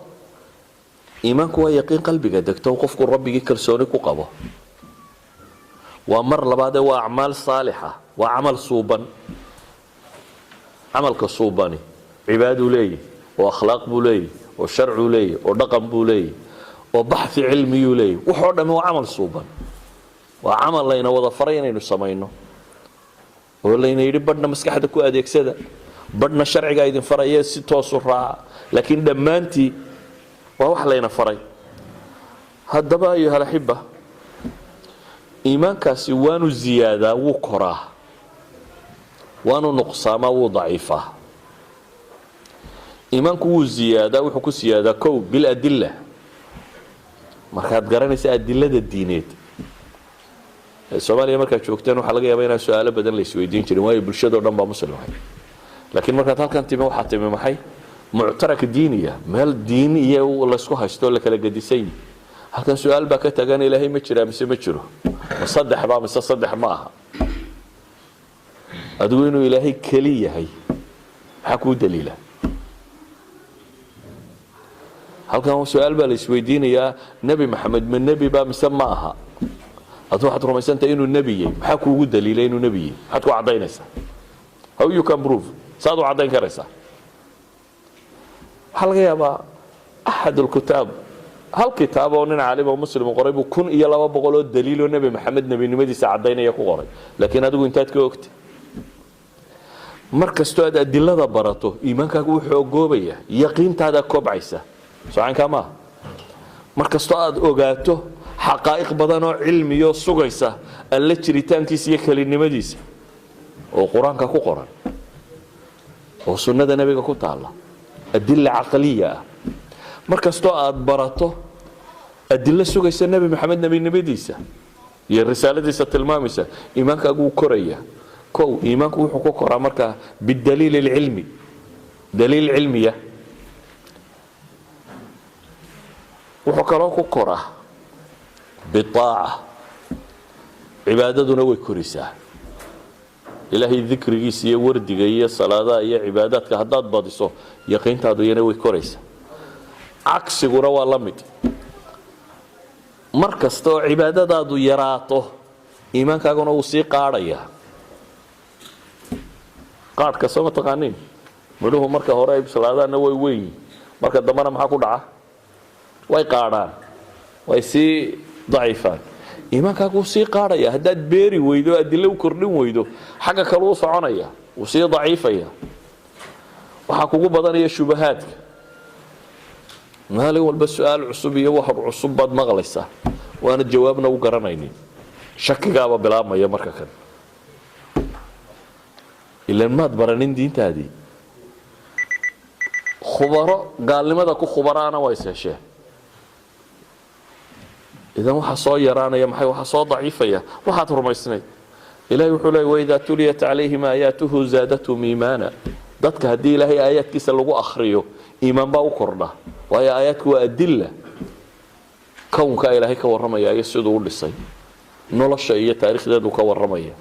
iimaanku waa yaqiin qalbiga degto qofku rabbigii kalsooni ku qabo waa mar labaad waa acmaal saalixa waa camal suuban camalka suubani cibaadu leeyahay oo akhlaaq buu leeyahay oo sharcu leeyahay oo dhaqan buu leeyahay oo baxthi cilmiyuu leeyahay wuxuu dhammaan waa camal suuban waa camal layna wada faray inaynu samayno oo layna yidhi badhna maskaxda ku adeegsada badhna sharciga idin faraya si toosu raaca laakiin dhammaantii waa wax layna faray haddaba ayuha alxiba iimaankaasi waanu ziyaadaa wuu koraa waanu nuqsaamaa wuu daciifaa iimaanku wuu ziyaadaa wuxuu ku ziyaadaa kow biladilla markaad garanaysa adilada diineed Soomaaliya marka joogteen waxa laga yaabaa inaan su'aalo badan la isweydiin jirin waayo bulshada oo dhan baa muslim ah laakiin marka halkan timi waxa timi maxay muctarak diiniya meel diin iyo la isku haysto la kala gadisay halkan su'aal baa ka tagan ilaahay ma jira mise ma jiro saddex baa mise saddex ma aha adigu inuu ilaahay kali yahay waxa ku daliila halkan su'aal baa la isweydiinayaa nabi maxamed ma nabi baa mise ma aha adoo waxaad rumaysantahay inuu nebi yahay maxaa kuugu daliilay inuu nebi yahay maxaad ku caddaynaysaa how you can prove saad u caddayn karaysaa waxaa laga yaabaa axad alkutaab hal kitaab oo nin caalim oo muslim qoray buu 1200 oo daliil oo nebi maxamed nebinimadiisa caddaynaya ku qoray laakiin adigu intaad ka ogtay markastoo aad adilada barato iimaankaagu wuxuu ogoobaya yaqiintaada kobcaysa socanka ma markastoo aad ogaato xaqaa'iq badan oo cilmiyo sugaysa alla jiritaankiisa iyo kalinimadiisa oo quraanka ku qoran oo sunnada nabiga ku taala adilla aqliya markastoo aad barato adilla sugaysa nabi maxamed nabinimadiisa iyo risaaladiisa tilmaamaysa iimaankaagu wuu koraya kow iimaanku wuxuu ku koraa markaa bidaliil ilcilmi daliil cilmiya wuxuu kaloo ku koraa bitaaca cibaadaduna way korisaa ilaahay dikrigiisa iyo wardiga iyo salaadaha iyo cibaadaadka haddaad badiso yaqiintaadu iyana way koraysaa cagsiguna waa la mid mar kasta oo cibaadadaadu yaraato iimaankaaguna wuu sii qaadhayaa qaadhka soo ma taqaaniin midhuhu marka hore ay salaadaanna way weyn marka dambena maxaa ku dhaca way qaadhaan way sii daciifaan iimaankaagu wuu sii qaadhaya haddaad beeri weydo adilo u kordhin weydo xagga kale u soconaya wuu sii daciifaya waxaa kugu badanaya shubahaadka maalin walba su-aal cusub iyo wax cusub baad maqlaysaa waana jawaabna u garanaynin shakigaaba bilaabmaya marka kan ilan maad baranin diintaadii khubaro gaalnimada ku khubaraana waa is hesheen idan waxa soo yaraanaya maxay waxa soo daciifaya waxaad rumaysnayd ilaahay wuxuu leeyahay wayda tuliyat calayhim aayaatuhu zaadathum iimaana dadka haddii ilaahay aayaadkiisa lagu akhriyo iimaan baa u kordha waayo aayaadku waa adilla kownka ilaahay ka warramaya iyo siduu u dhisay nolosha iyo taariikhdeedu ka warramaya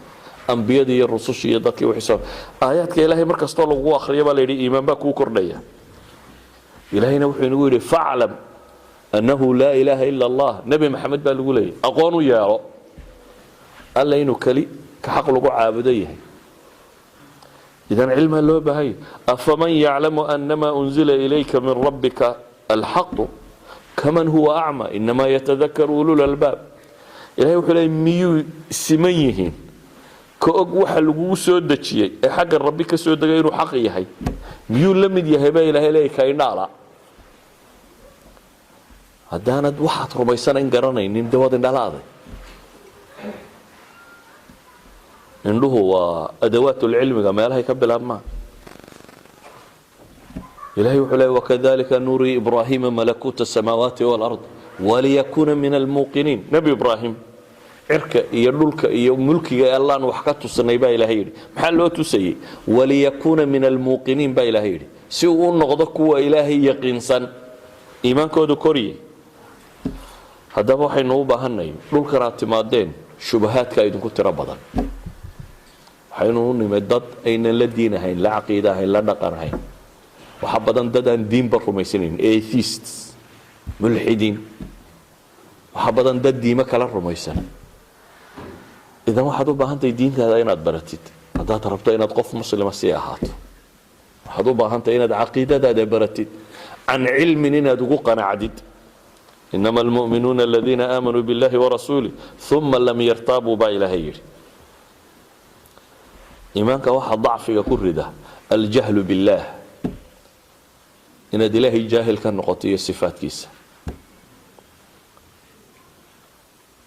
ambiyada iyo rususha iyo dadkii wixii soo aayaadka ilaahay markastoo lagu akhriyo baa la yidhi iimaan baa kuu kordhaya ilaahayna wuxuu inagu yidhi faclam annahu laa ilaaha ila allah nebi maxamed baa lagu leeyahy aqoon u yeelo alla inuu keli ka xaq lagu caabudo yahay idan cilmaa loo baahanya afaman yaclamu annamaa unzila ilayka min rabbika alxaqu kaman huwa acma inamaa yatadakaru ulul albaab ilahay wuxuu leeyay miyuu siman yihiin ka og waxa lagugu soo dejiyey ee xagga rabbi ka soo degay inuu xaq yahay miyuu la mid yahay baa ilaahay leeyay ka indhaala haddaanad waxaad rumaysanayn garanaynin dee waad indhalaaday indhuhu waa adawaatulcilmiga meelahay ka bilaabmaan ilahay wuxuu leeyay wakadalika nurii ibraahiima malakuuta asamaawaati walard waliyakuuna min almuuqiniin nebi ibraahim cirka iyo dhulka iyo mulkiga allaan wax ka tusanay baa ilaahay yidhi maxaa loo tusayey waliyakuuna min almuuqiniin baa ilaahay yidhi si uu u noqdo kuwa ilaahay yaqiinsan iimaankoodu koriyey haddaba waxaynu u baahanay dhulkan aad timaadeen shubahaadka idinku tiro badan waxaynu u nimid dad aynan la diin ahayn la caqiida ahayn la dhaqan ahayn waxa badan dad aan diinba rumaysanayn atheists mulxidiin waxa badan dad diimo kala rumaysan idan waxaad u baahantahay diintaada inaad baratid haddaad rabto inaad qof muslima sii ahaato waxaad u baahantahay inaad caqiidadaada baratid can cilmin inaad ugu qanacdid inama almu'minuuna aladiina aamanuu biاllahi warasuulih uma lam yartaabuu baa ilaahay yidhi iimaanka waxaa dacfiga ku rida aljahlu biاllaah inaad ilaahay jaahil ka noqoto iyo sifaadkiisa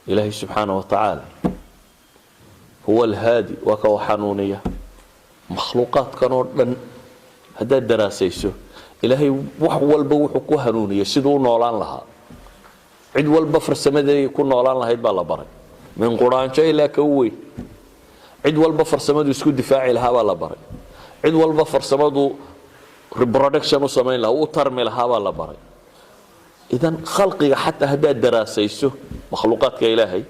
ilaahay subxaanaه wa tacaala huwa alhaadi waa ka xanuuniya makhluuqaadkan oo dhan haddaad daraasayso ilaahay wax walba wuxuu ku hanuuniyay siduu u noolaan lahaa cid walba farsamadeedii ku noolaan lahayd baa la baray min quraanjo ilaa ka weyn cid walba farsamadu isku difaaci lahaa baa la baray cid walba farsamadu reproduction u samayn lahaa u tarmi lahaa baa la baray idan khalqiga xataa haddaad daraasayso makhluuqaadka ilaahay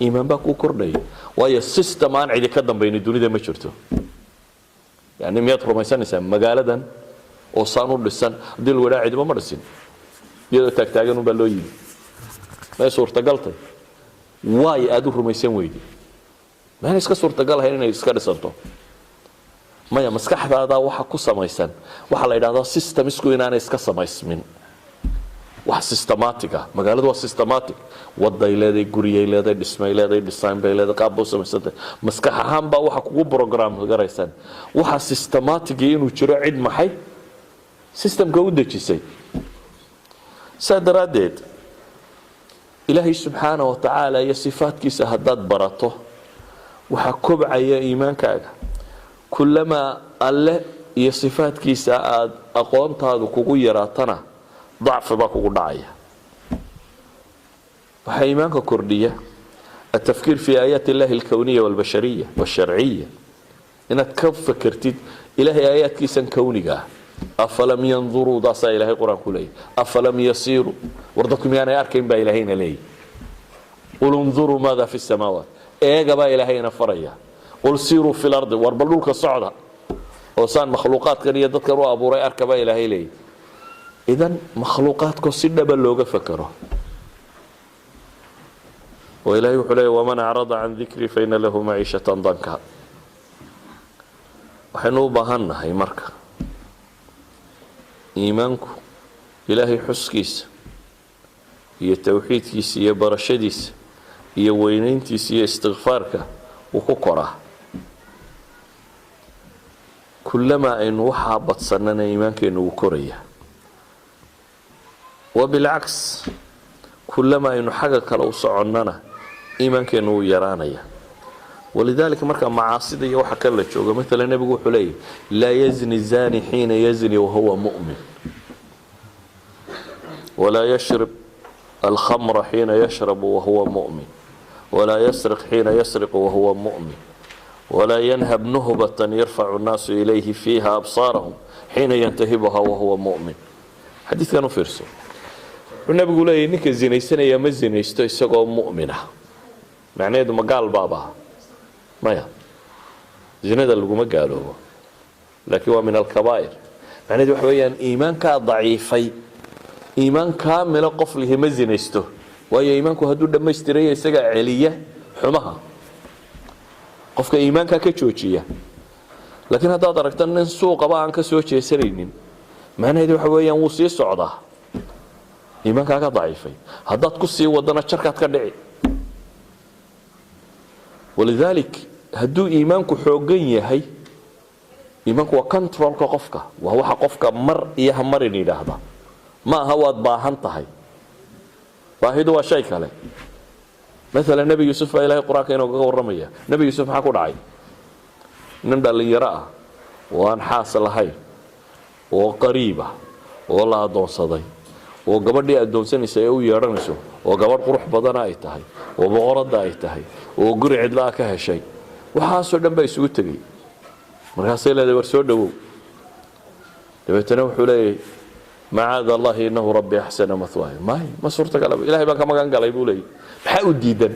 iimaan baa kuu kordhaya waayo system aan cidi ka dambaynin dunida ma jirto yani miyaad rumaysanaysaa magaaladan oo saan u dhisan haddii lagu idhaha cidima ma dhisin iyadoo taagtaagan unbaa loo yimi may suurtagaltay waay aad u rumaysan weydi maana iska suurtagal ahayn inay iska dhisanto maya maskaxdaada waxa ku samaysan waxa la yidhahdaa system isku inaanay iska samaysmin wax systematic ah magaaladu waa systematic waday leedahay guriyay leedahay dhismay leedahay design bay leedahay qaab buu samaysantay maskax ahaan baa waxa kugu program garaysan waxa systematic inuu jiro cid maxay systemka u dejisay sadaradeed ilaahay subxaanaه wa tacaala iyo sifaadkiisa haddaad barato waxaa kobcaya iimaankaaga kulamaa alle iyo sifaadkiisa aad aqoontaadu kugu yaraatana dacfi baa kugu dhacaya waxaa iimaanka kordhiya التفكير في آيات الله الكونية والبشرية والشرعية إنك كيف فكرتid إلهي آيات كيسا كونية أفلم ينظروا ضاسا إلهي قرآن كله أفلم يسيروا وردكم يعني أركين با إلهينا لي قل انظروا ماذا في السماوات إيقا با إلهينا فريا قل سيروا في الأرض واربلوك الصعدة وصان مخلوقات كان يذكروا أبو رأي أركبا إلهي لي إذن مخلوقاتكم سنة بلوغة فكروا وإلهي وحلي ومن أعرض عن ذكري فإن له معيشة ضنكا وحنو بهنا هي مركة إيمانكو إلهي حسكيس هي التوحيد كيس هي برشديس هي وينينتيس هي استغفارك وكوكرة كلما إن وحابت سننا إيمانك إنه كوريا وبالعكس كلما إنه حاجة لو صعننا إيمانك إنه يرانيا ولذلك مركا معاصي يوحى كلا جوجا مثلا النبي يقول حلي لا يزني الزاني حين يزني وهو مؤمن ولا يشرب الخمر حين يشرب وهو مؤمن ولا يسرق حين يسرق وهو مؤمن ولا ينهب نهبة يرفع الناس إليه فيها أبصارهم حين ينتهبها وهو مؤمن حديث كانوا فرسوا النبي يقول لي إنك زينيستنا يا مزينيستو يسقوا مؤمنة معناه ده مقال بابا مايا زنا ده اللي ما قالوا لكن هو من الكبائر معناه ده وحويان إيمانك ضعيفي إيمان كامل قفله مزينيستو وهي إيمانك هدو دم يستريه يسقى علية حمها قفك إيمانك كتشوشية لكن هذا دركت أن السوق بقى عنك سوشي سرينين معناه ده وحويان وصي صعدة إيمانك ضعيفي هذا تقصي ودنا الشركة كدعي ولذلك هدو إيمانك حوقين هي إيمانك وكنترول قفك وهو قفك مر يهمرني لهذا ما هو باهنتهي باهيدو شيء كله مثلا النبي يوسف إلى القرآن كانوا ورمية نبي يوسف حكوا دعي نمدا اللي يراه وان حاصل هاي وقريبة والله أدون صدي وقبل أدون سنة سيئو يرنسو وقبل قروح بدنا أيتهي وبغرض أيتهي وقرع لا كهشيء وحاسو دنبا يسوي تجي مركاسي لا دبر سو دو دبتنا وحولي معاذ الله إنه ربي أحسن مثواي ما صورتك على إلهي بقى ما كان قال يقول لي بحاول جدا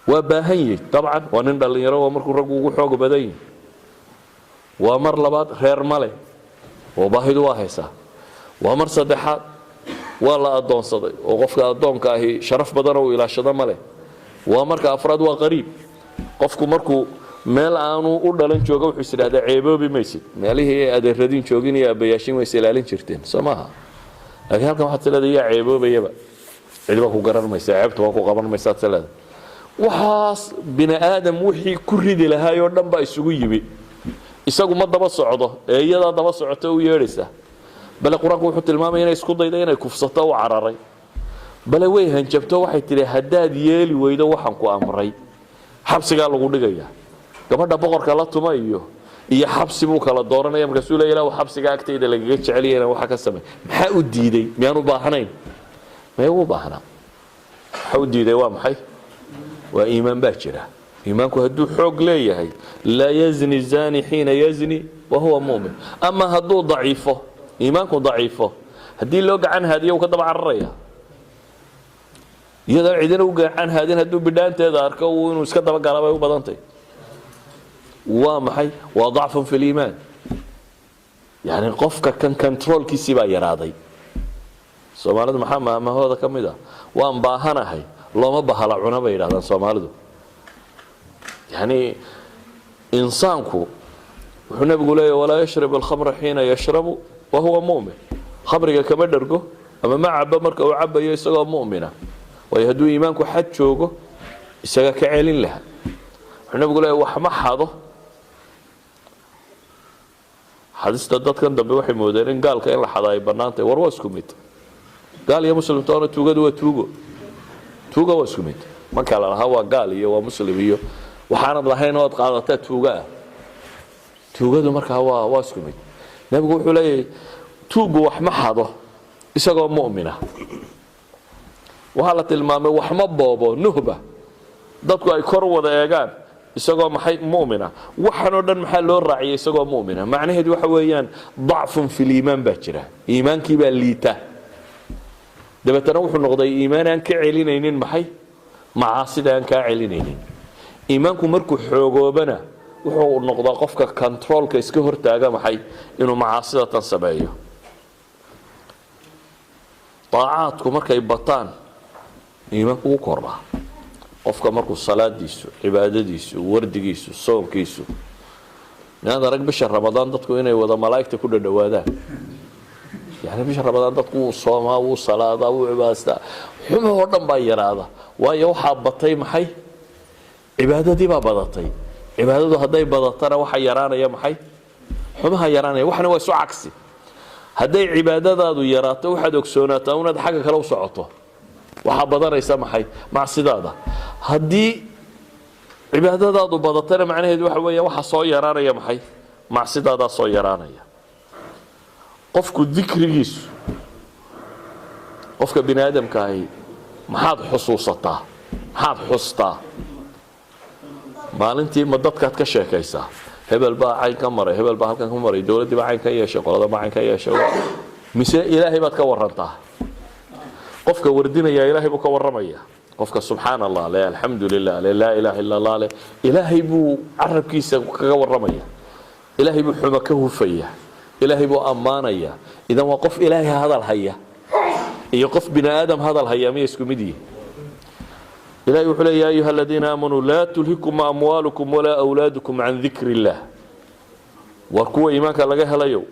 وباهي طبعا ونندل اللي يروى مركو رجو حوق بدين ومر لبعض خير مالي وباهي دواهيسا ومر صدحات والله أدون صدي وقفك أدون كاهي شرف بدنه إلى شذا مالي ومرك أفراد وغريب قفكو مركو meel aanu u dhalan jooga wuxuu isiraahdaa ceeboobi maysid meelihii adeeradin joogin iyo abayaashin way ilaalin jirteen Soomaha laakiin halkan waxa tilaadaya ceeboobayaba cilba ku garan maysa ceebta waa ku qaban maysa tilaada waxaas bini aadam wixii ku ridi lahaay oo dhan ba isugu yimi isagu ma daba socdo ee iyada daba socoto u yeeraysa bal quraanku wuxuu tilmaamay inay isku dayday inay kufsato oo cararay bal way hanjabto waxay tiri hadaad yeeli weydo waxaan ku amray xabsiga lagu dhigayaa gabadha boqorka la tuma iyo xabsi buu kala dooranaya marka suulee ilaa xabsiga agteeda laga jeceliyay waxa ka samay maxaa u diiday miyaan u baahnayn ma u baahna waxa u diiday waa maxay waa iimaan baa jira iimaanku haduu xoog leeyahay la yazni zani hina yazni wa huwa mu'min ama haduu dhaifo iimaanku dhaifo hadii loo gacan haadiyo ka daba cararaya iyada cidina u gacan haadin haduu bidhaanteeda arko inuu iska daba galabay u badantay ومحي وضعف في الإيمان يعني قفك كان كنترول كيسي با يرادي سومالد محمد ما هو ذا كميدا وان باهنا هي لو ما بهلا عنبا يراهدان سومالدو يعني انسانكو وحنا بيقول ولا يشرب الخمر حين يشرب وهو مؤمن خمرك كما درغو اما ما عبا marka uu cabayo isagoo muumina way haduu iimaanku xad joogo isaga ka celin laha waxna buu leeyahay wax ma xado hadista dadkan dambe waxay moodeen in gaalka in la xaday banaantay war waa isku mid gaal iyo muslim toona tuugadu waa tuuga waa isku mid ma kala laha waa gaal iyo waa muslim iyo waxaanad lahayn oo qaadata tuugadu marka waa isku mid nabigu wuxuu leeyahay tuugu wax ma xado isagoo muumina waxaa la tilmaamay wax ma boobo nuhba dadku ay kor wada eegaan isagoo maxay mu'mina waxaan oo dhan maxaa loo raaciyay isagoo mu'mina macnaheedu waxa weeyaan dacfun fil iimaan baa jira iimaankii baa liita dabeetana wuxuu noqday iimaan aan ka celinaynin maxay macaasida aan ka celinaynin iimaanku markuu xoogoobana wuxuu noqdaa qofka controlka iska hortaaga maxay inuu macaasida tan sameeyo طاعاتku markay bataan iimaanku u kordhaa qofka markuu salaadiisu cibaadadiisu wardigiisu soonkiisu nada rag bisha ramadaan dadku inay wada malaa'ikta ku dhadhawaadaan yani bisha ramadaan dadku soomaa uu salaada uu cibaadada xumoo dhan baa yaraada waayo waxa batay maxay cibaadadii baa badatay cibaadadu haday badatana waxa yaraanaya maxay xumaha yaraanaya waxna waa soo cagsi haday cibaadadaadu yaraato waxaad ogsoonataa inaad xagga kale u socoto waxa badanaysa maxay macsidaada hadii cibaadadaadu badatana macnaheedu waxa weeye waxa soo yaraanaya maxay macsidaada soo yaraanaya qofku dhikrigiisu qofka bini aadamka ay maxaad xusuusataa maxaad xustaa maalintii ma dadkaad ka sheekaysaa hebel baa cayn ka maray hebel baa halkan ka maray dawladda baa cayn ka yeeshay qolada baa cayn ka yeeshay mise ilaahay baad ka warantaa qofka wardinaya ilaahay buu ka waramaya qofka subhanallah la alhamdulillah la ilaha illa allah ilaahay buu arabkiisa kaga waramaya ilaahay buu xuma ka hufaya ilaahay buu amaanaya idan waa qof ilaahay hadal haya iyo qof bini aadam hadal haya ma isku mid yihiin إلهي وحلا يا أيها الذين آمنوا لا تلهكم أموالكم ولا أولادكم عن ذكر الله وكوا إيمانك لقاها ليو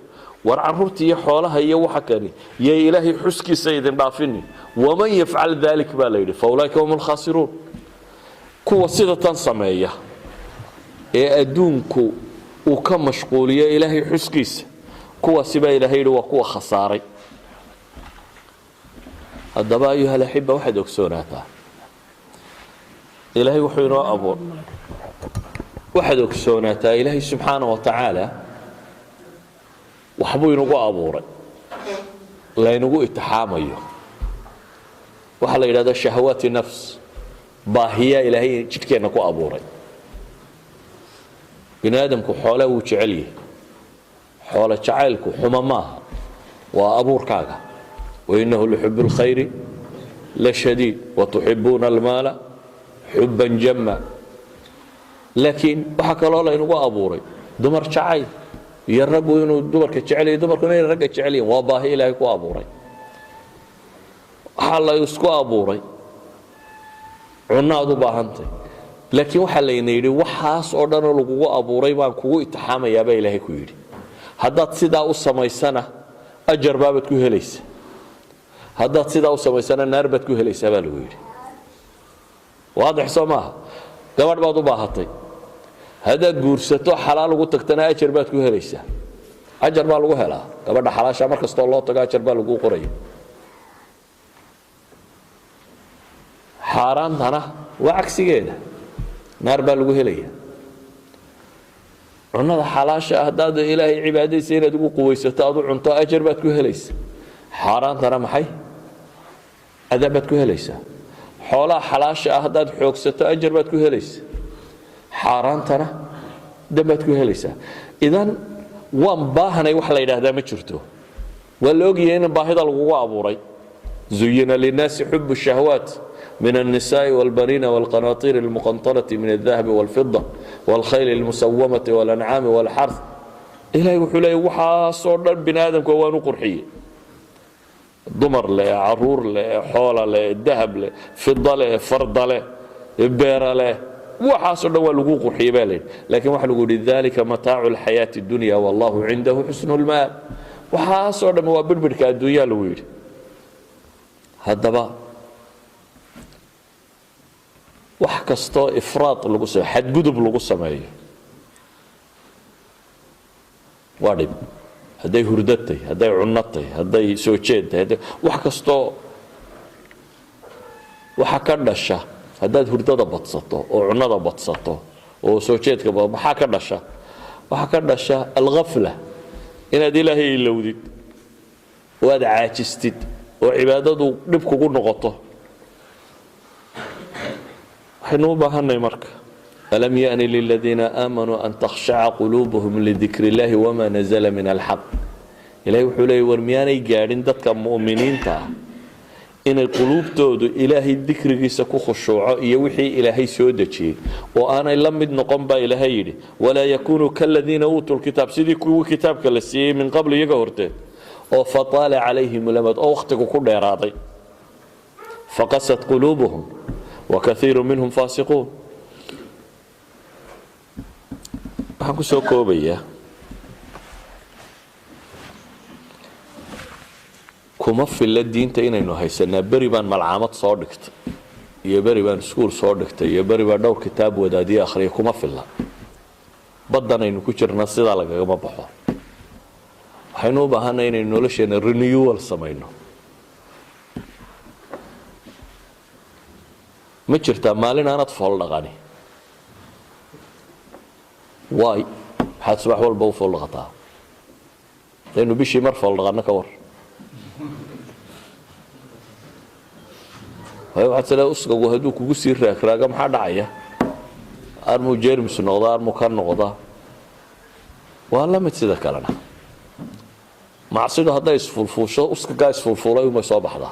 ورعررتي حولها يوحكني يا إلهي حسكي سيد ضعفني ومن يفعل ذلك بالليل فأولئك هم الخاسرون كوا صيغة سماية أدونكو وكم مشغول يا إلهي حسكيس كوا سبا إلهي وكوا خساري الدبا أيها الأحبة واحد أكسوناتا إلهي وحينا أبور واحد أكسوناتا إلهي سبحانه وتعالى وحبو ينقو أبوري لا ينقو اتحاميه وحلا إلى هذا الشهوات النفس باهية إلهي جدك ينقو أبوري بن آدمكو حوله وجعليه حوله جعلكو حماماه وأبور كاغا وإنه لحب الخير لشديد وتحبون المال حبا جما لكن وحكى الله إنه أبوري دمر جعيل يربوا إنه دمر كجعلي دمر كنا يرجع جعلي وباهي إلهي كو أبوري حلا يسكو أبوري عناد باهنتي لكن وحلا ينيري وحاس أردنا لقوا أبوري بان كو اتحام يا با إلهي كو يري هدات سيدا أسمي سنة أجر بابت كو هليس هدات سيدا أسمي سنة ناربت كو هليس هبا لو يري واضح سماها قبل بعض باهتي هذا قرصته حلال وتقتنا أجر بات كوه ليس أجر بالوه لا قبل حلال شامر كست الله تجا أجر بالوه قري حرام هنا وعكس كده نار بالوه ليه عنا حلال شهادة إلهي عبادي سيرة تقول قويسة تأذو عنتا أجر بات كوه ليس حرام ترى محي أدب بات كوه ليس حولا حلاش أهداد حوكسته أجر باتكو هليس حاران ترى دباتكو هليس إذن وان باهنا يوحلا إله دا مجرته واللوغي هنا باهدا الغواء أبوري زين للناس حب الشهوات من النساء والبنين والقناطير المقنطرة من الذهب والفضة والخيل المسومة والأنعام والحرث إلهي وحلا يوحا صورنا بنادم كوانو قرحية دمر له عرور له حوله له ذهب له فضه له فرد له بير له وحاصل هو لو قرحي بالين لكن واحد يقول ذلك متاع الحياه الدنيا والله عنده حسن المال وحاصل هو بربرك الدنيا لو يري هدبا wax kasto ifraad lagu sameeyo xad gudub lagu sameeyo waadib هذي هردتي هذي عنتي هذي سوتشيد هذي وحكستو وحكردشة هذا هردة بتصته أو عنده بتصته أو سوتشيد كبا وحكردشة وحكردشة الغفلة إن هذه لا هي اللودي وهذا عاجستد وعبادته نبكو نقطه waxaynu u baahanay marka alam yaani liladiina aamanuu an takhshaca quluubuhum lidikri illaahi wamaa nazala min alxaq ilahay wuxuu leeyay war miyaanay gaadhin dadka mu'miniinta ah inay quluubtoodu ilaahay dikrigiisa ku khushuuco iyo wixii ilaahay soo dejiyey oo aanay la mid noqon baa ilaahay yidhi walaa yakuunuu kaladiina uutuu lkitaab sidii kuwii kitaabka la siiyey min qabl iyaga horteed oo fataala calayhim lamad oo wakhtigu ku dheeraaday faqasat quluubuhum wakaiiru minhum faasiquun waxaan ku soo koobayaa kuma filla diinta inaynu haysanaa beri baan malcaamad soo dhigtay iyo beri baan iskuul soo dhigtay iyo beri baan dhowr kitaab wadaadiye akhriya kuma filla baddan aynu ku jirna sidaa lagagama baxo waxaynu u baahanay inaynu nolosheena renewal samayno ma jirtaa maalin aanad fool dhaqani waay maxaad subax walba u fool dhaqataa hadaynu bishii mar fool dhaqano ka war waxaad tiraa uskagu hadduu kugu sii raagraaga maxaa dhacaya armuu jermis noqda armuu ka noqda waa la mid sida kalena macsidu hadday isfulfuusho uskagaa isfulfuulay umay soo baxdaa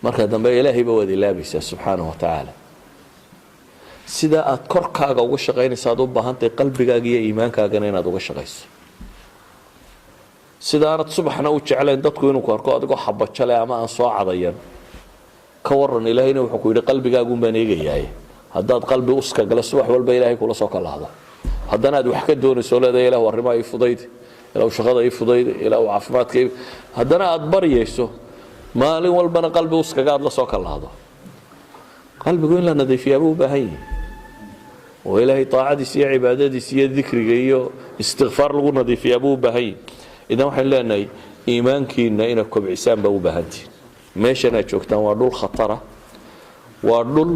marka dambe ilaahayba waad ilaabaysaa subxaanahu watacaala sida aad korkaaga uga shaqaynaysa aad u baahantahay qalbigaaga iyo iimaankaagana inaad uga shaqayso sida aanad subaxna u jeclayn dadku inuu ku arko adigoo xabajale ama aan soo cadayan ka waran ilaahayna wuxuu ku yidhi qalbigaagun baan eegayaay haddaad qalbi uska gala subax walba ilaahay kula soo kalahdo haddana aad wax ka doonayso leedahay ilahu arrimaha ii fudaydi ilahu shaqada ii fudaydi ilahu caafimaadka haddana aad baryayso maalin walbana qalbi uskaga aad la soo kalahdo qalbigu in la nadiifiyaa buu u baahan yahay oo ilaahay taacadiisa iyo cibaadadiisa iyo dikriga iyo istikfaar lagu nadiifiyaa buu u baahan yahay idan waxaan leenahay iimaankiina inaad kobcisaan baa u baahantihin meeshan aad joogtaan waa dhul khatara waa dhul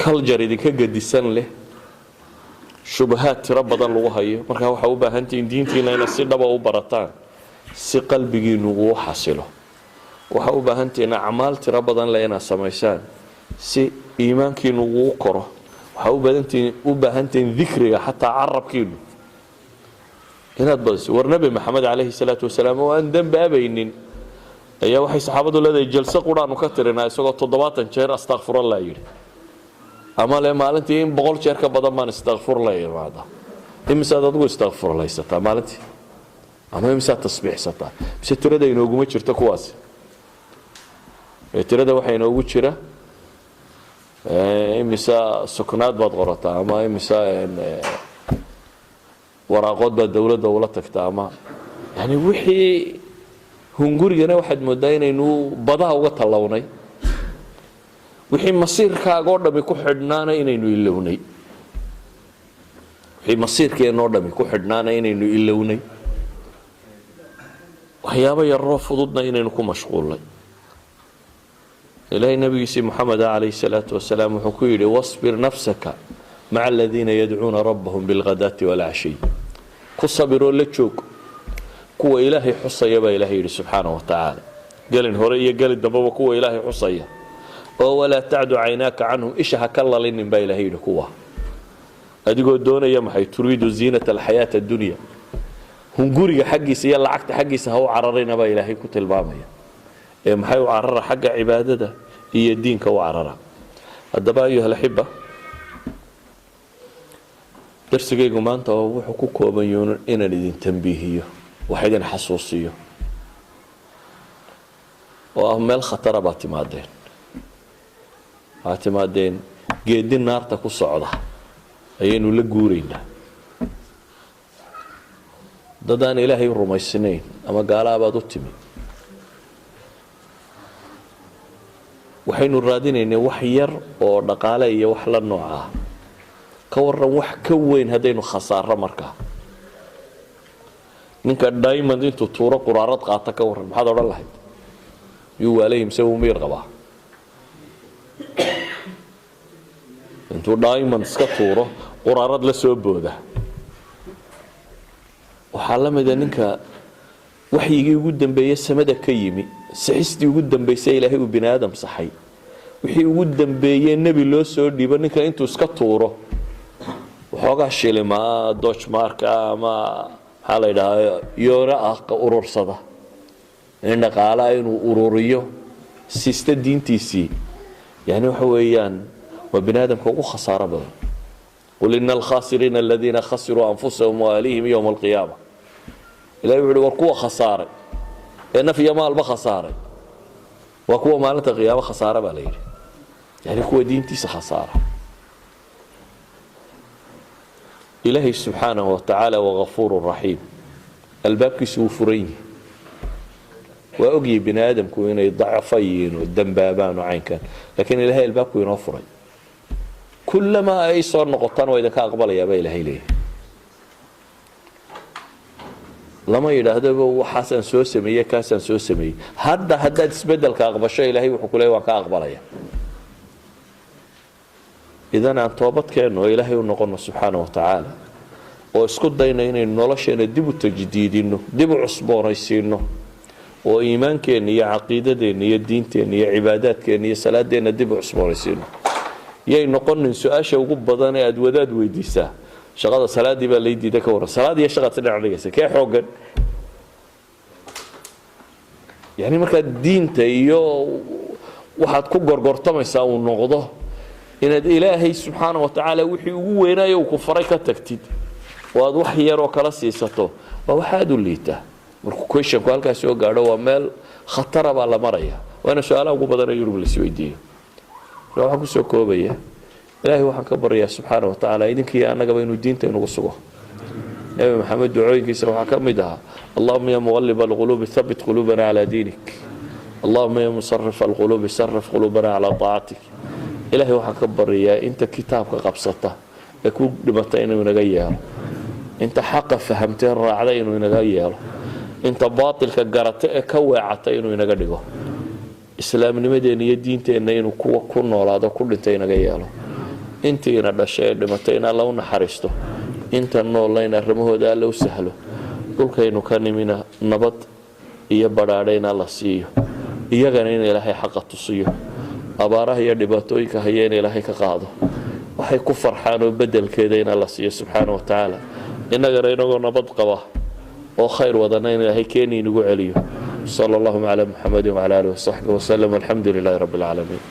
culture idinka gadisan leh shubahaad tiro badan lagu hayo markaa waxaa u baahantihiin diintiina inaad si dhaba u barataan si qalbigiinu uu xasilo waxaa u baahantihiin acmaal tiro badan leh inaad samaysaan si iimaankiinu uu koro waxaa u baahantihiin dikriga xataa carabkiinu inaad badiso war nabi maxamed calayhi salaatu wasalaam oo aan dambaabaynin ayaa waxay saxaabadu leedahay jalse quraanu ka tirinaa isagoo 70 jeer astaghfirullah yidhi ama le maalintii in 100 jeer ka badan baan astaghfirullah imaada imisaad adigu astaghfirullaysataa maalintii ama imisaad tasbiixsataa mise tirada inooguma jirta kuwaasi tirada waxaa inoogu jira imisa suknaad baad qorataa ama imisa waraaqood baa dawladda ula tagta ama yani wixii hungurigana waxaad moodaa inaynu badaha uga tallawnay wixii masiirkaaga oo dhami ku xidhnaana inaynu ilownay wixii masiirkeenoo dhami ku xidhnaana inaynu ilownay waxyaabo yaroo fududna inaynu ku mashquulnay ilaahay nabigiisii moxamed calayhi salaatu wasalaam wuxuu ku yidhi wasbir nafsaka maca aladiina yadcuuna rabbahum bilghadaati walcashiy ku sabiroo la joog kuwa ilaahay xusaya baa ilaahay yidhi subxaanahu watacaala gelin hore iyo gelin dambaba kuwa ilaahay xusaya oo walaa tacdu caynaaka canhum isha ha ka lalinin baa ilaahay yidhi kuwa adigoo doonaya maxay turiidu ziinata alxayaata addunya hunguriga xaggiisa iyo lacagta xaggiisa ha u cararayna baa ilaahay ku tilmaamaya ee maxay u carara xagga cibaadada iyo diinka u carara haddaba ayuha alaxiba darsigaygu maanta wuxuu ku kooban yahay inaan idin tambiihiyo wax idin xasuusiyo oo meel khatara baa timaadeen geedi naarta ku socda ayaynu la guuraynaa dadaan ilaahay rumaysnayn ama gaalaabaad u timi waxaynu raadinaynaa wax yar oo dhaqaale iyo wax la nooc ah ka waran wax ka weyn haddaynu khasaaro markaa ninka diamond intuu tuuro quraarad qaata ka waran maxaad odhan lahayd yuu waalayhi mise uu miyir qabaa intuu diamond iska tuuro quraarad la soo booda waxaa la mida ninka waxyigii ugu dambeeyey samada ka yimi sixistii ugu dambeysay ilaahay uu bini aadam saxay wixii ugu dambeeyay nabi loo soo dhiibo ninka intuu iska tuuro waxoogaa shilima dojmarka ama maxaa la yidhaahdaa yoora ah ka urursada in dhaqaalaha inuu ururiyo sista diintiisii yani waxa weeyaan waa bini aadamka ugu khasaaro badan qul ina alkhasiriina aladiina khasiruu anfusahum waaalihim yowma alqiyaama ilahay wuxu uhi war kuwa khasaaray ee naf iyo maalba khasaaray waa kuwa maalinta qiyaamo khasaara baa la yidhi yani kuwa diintiisa khasaara ilaahay subxaanahu watacaala waa gafuuru raxiim albaabkiisu wuu furan yihi waa ogyihi bini aadamku inay dacfa yihiin oo dambaabaan oo caynkan laakiin ilaahay albaabku inoo furay kullamaa ay soo noqotaan waa idinka aqbalayaa baa ilaahay leeyahay lama yidhaahdo waxaasaan soo sameeyey kaasaan soo sameeyey haddaad isbedelka aqbasho ilaahay wuxuu ku leeyahay waan ka aqbalaya idan aan toobadkeenno oo ilaahay u noqono subxaana wa tacaala oo isku dayno inaynu nolosheena dib u tajdiidinno dib u cusboonaysiinno oo iimaankeenna iyo caqiidadeenna iyo diinteenna iyo cibaadaadkeenna iyo salaadeenna dib u cusboonaysiinno yay noqonin su-aasha ugu badan ee aada wadaad weydiisaa shaqada salaadii baa lay diiday ka warran salaad iyo shaqaad si dhinac dhigaysa kee xooggan yani markaad diinta iyo waxaad ku gorgortamaysaa uu noqdo inaad ilaahay subxaana wa tacaala wixii ugu weynaayo uu ku faray ka tagtid oo aad wax yaroo kala siisato waa wax aada u liita markuu questionku halkaas soo gaadho waa meel khatara baa la maraya waana su-aalaha ugu badan ee yurub lais weydiiyo marka waxaan kusoo koobaya ilaahay waxaan ka baryaa subxaana wa tacaala idinkii annagaba inuu diinta inugu sugo nebi maxamed ducooyinkiisa waxaa ka mid ahaa allahuma ya muqaliba alquluubi habit quluubana calaa diinik allahuma ya musarifa alquluubi sarif quluubana calaa taacatik ilaahay waxaan ka baryayaa inta kitaabka qabsata ee ku dhimata inuu inaga yeelo inta xaqa fahamtee raacda inuu inaga yeelo inta baatilka garata ee ka weecata inuu inaga dhigo islaamnimadeenna iyo diinteenna inuu kuwa ku noolaado ku dhintay inaga yeelo intiina dhashay ee dhimatay in alla u naxariisto inta noolla in arrimahooda alla u sahlo dhulkaynu ka nimina nabad iyo badhaadha in alla siiyo iyagana in ilaahay xaqa tusiyo abaaraha iyo dhibaatooyinka haya in ilaahay ka qaado waxay ku farxaan oo bedelkeeda in alla siiyo subxaana wa tacaala innagana inagoo nabad qaba oo khayr wadana in ilaahay keeni inagu celiyo sala allahuma calaa muxamedin wacala aalihi wasaxbi wasalam alxamdu lilaahi rabbi alcaalamiin